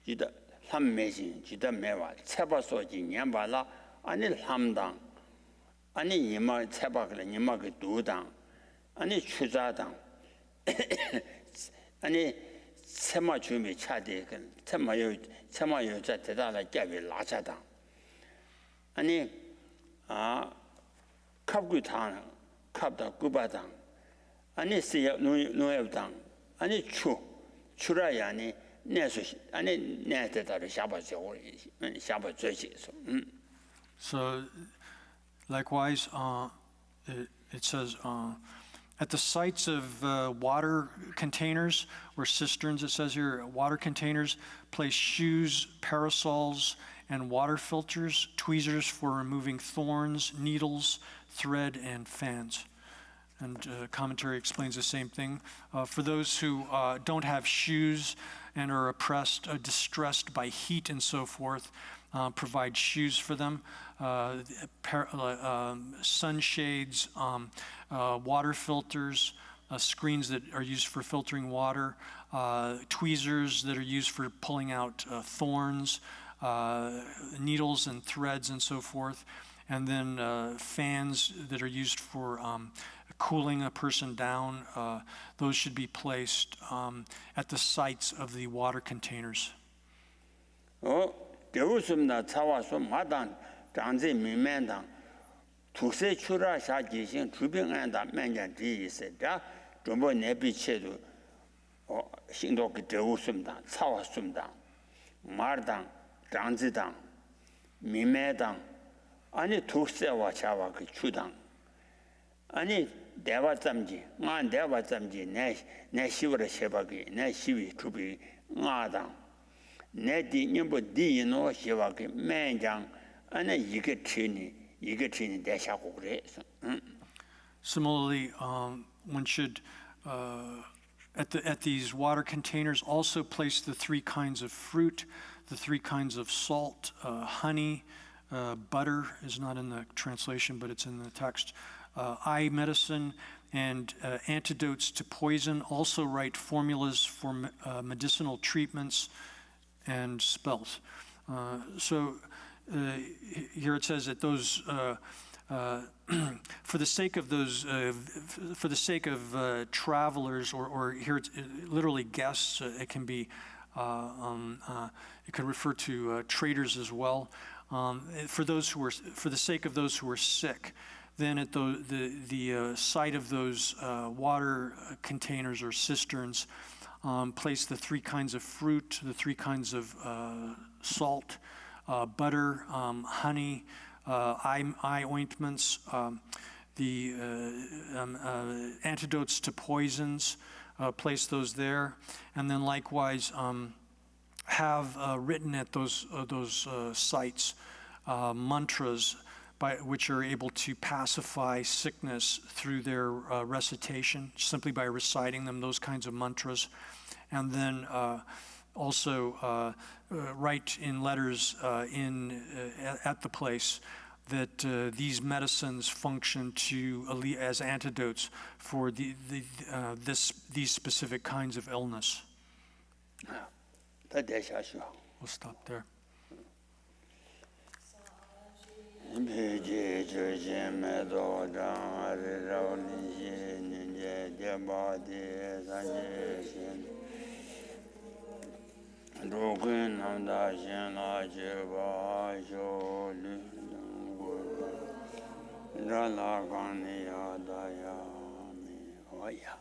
지다 삼매신 지다 매봐 체바소지 년발라 아니 삼당 아니 니마 체바글 니마 그 두당 아니 추자당 아니 체마 준비 차대 그 체마요 자 대다라 깨비 라차당 아니 갑구탄 갑다 구바당 아니 시야 노예당 아니 추라야 아니 내수 아니 내대다를 샤바죠 샤바죠지서 So likewise it says at the sites of water containers or cisterns, it says here, water containers, place shoes, parasols, and water filters, tweezers for removing thorns, needles, thread, and fans. And commentary explains the same thing. For those who don't have shoes and are oppressed, distressed by heat and so forth, provide shoes for them, sunshades, water filters, screens that are used for filtering water, tweezers that are used for pulling out thorns, needles and threads and so forth, and then fans that are used for cooling a person down. Those should be placed at the sites of the water containers. 대우스입니다. 차와서 마당 장제 민면당 두세 추라 사지신 주병안다 면전 뒤있다. 좀뭐 내비체도 신도기 대우스입니다. 차왔습니다. 마당 장지당 민매당 아니 두세와 차와 그 추당 아니 대화점지 만 대화점지 내 시월에 세박이 내 시위 주비 나당 내디 님보 디노 시와기 맨장 아니 이게 트니 대샤고 그래서 Similarly, one should at these water containers also place the three kinds of fruit, the three kinds of salt, honey, butter is not in the translation, but it's in the text. Eye medicine and antidotes to poison. Also write formulas for medicinal treatments and spells. So here it says that those, for the sake of those, for the sake of travelers, or here it's literally guests. It can be, it can refer to traders as well. For those who are, for the sake of those who are sick. Then at the site of those water containers or cisterns, place the three kinds of fruit, the three kinds of salt, butter, honey, eye ointments, the antidotes to poisons, place those there, and then likewise have written at those sites mantras which are able to pacify sickness through their recitation, simply by reciting them, those kinds of mantras. And then also write in letters at the place that these medicines function as antidotes for these specific kinds of illness. We'll stop there. Oh yeah.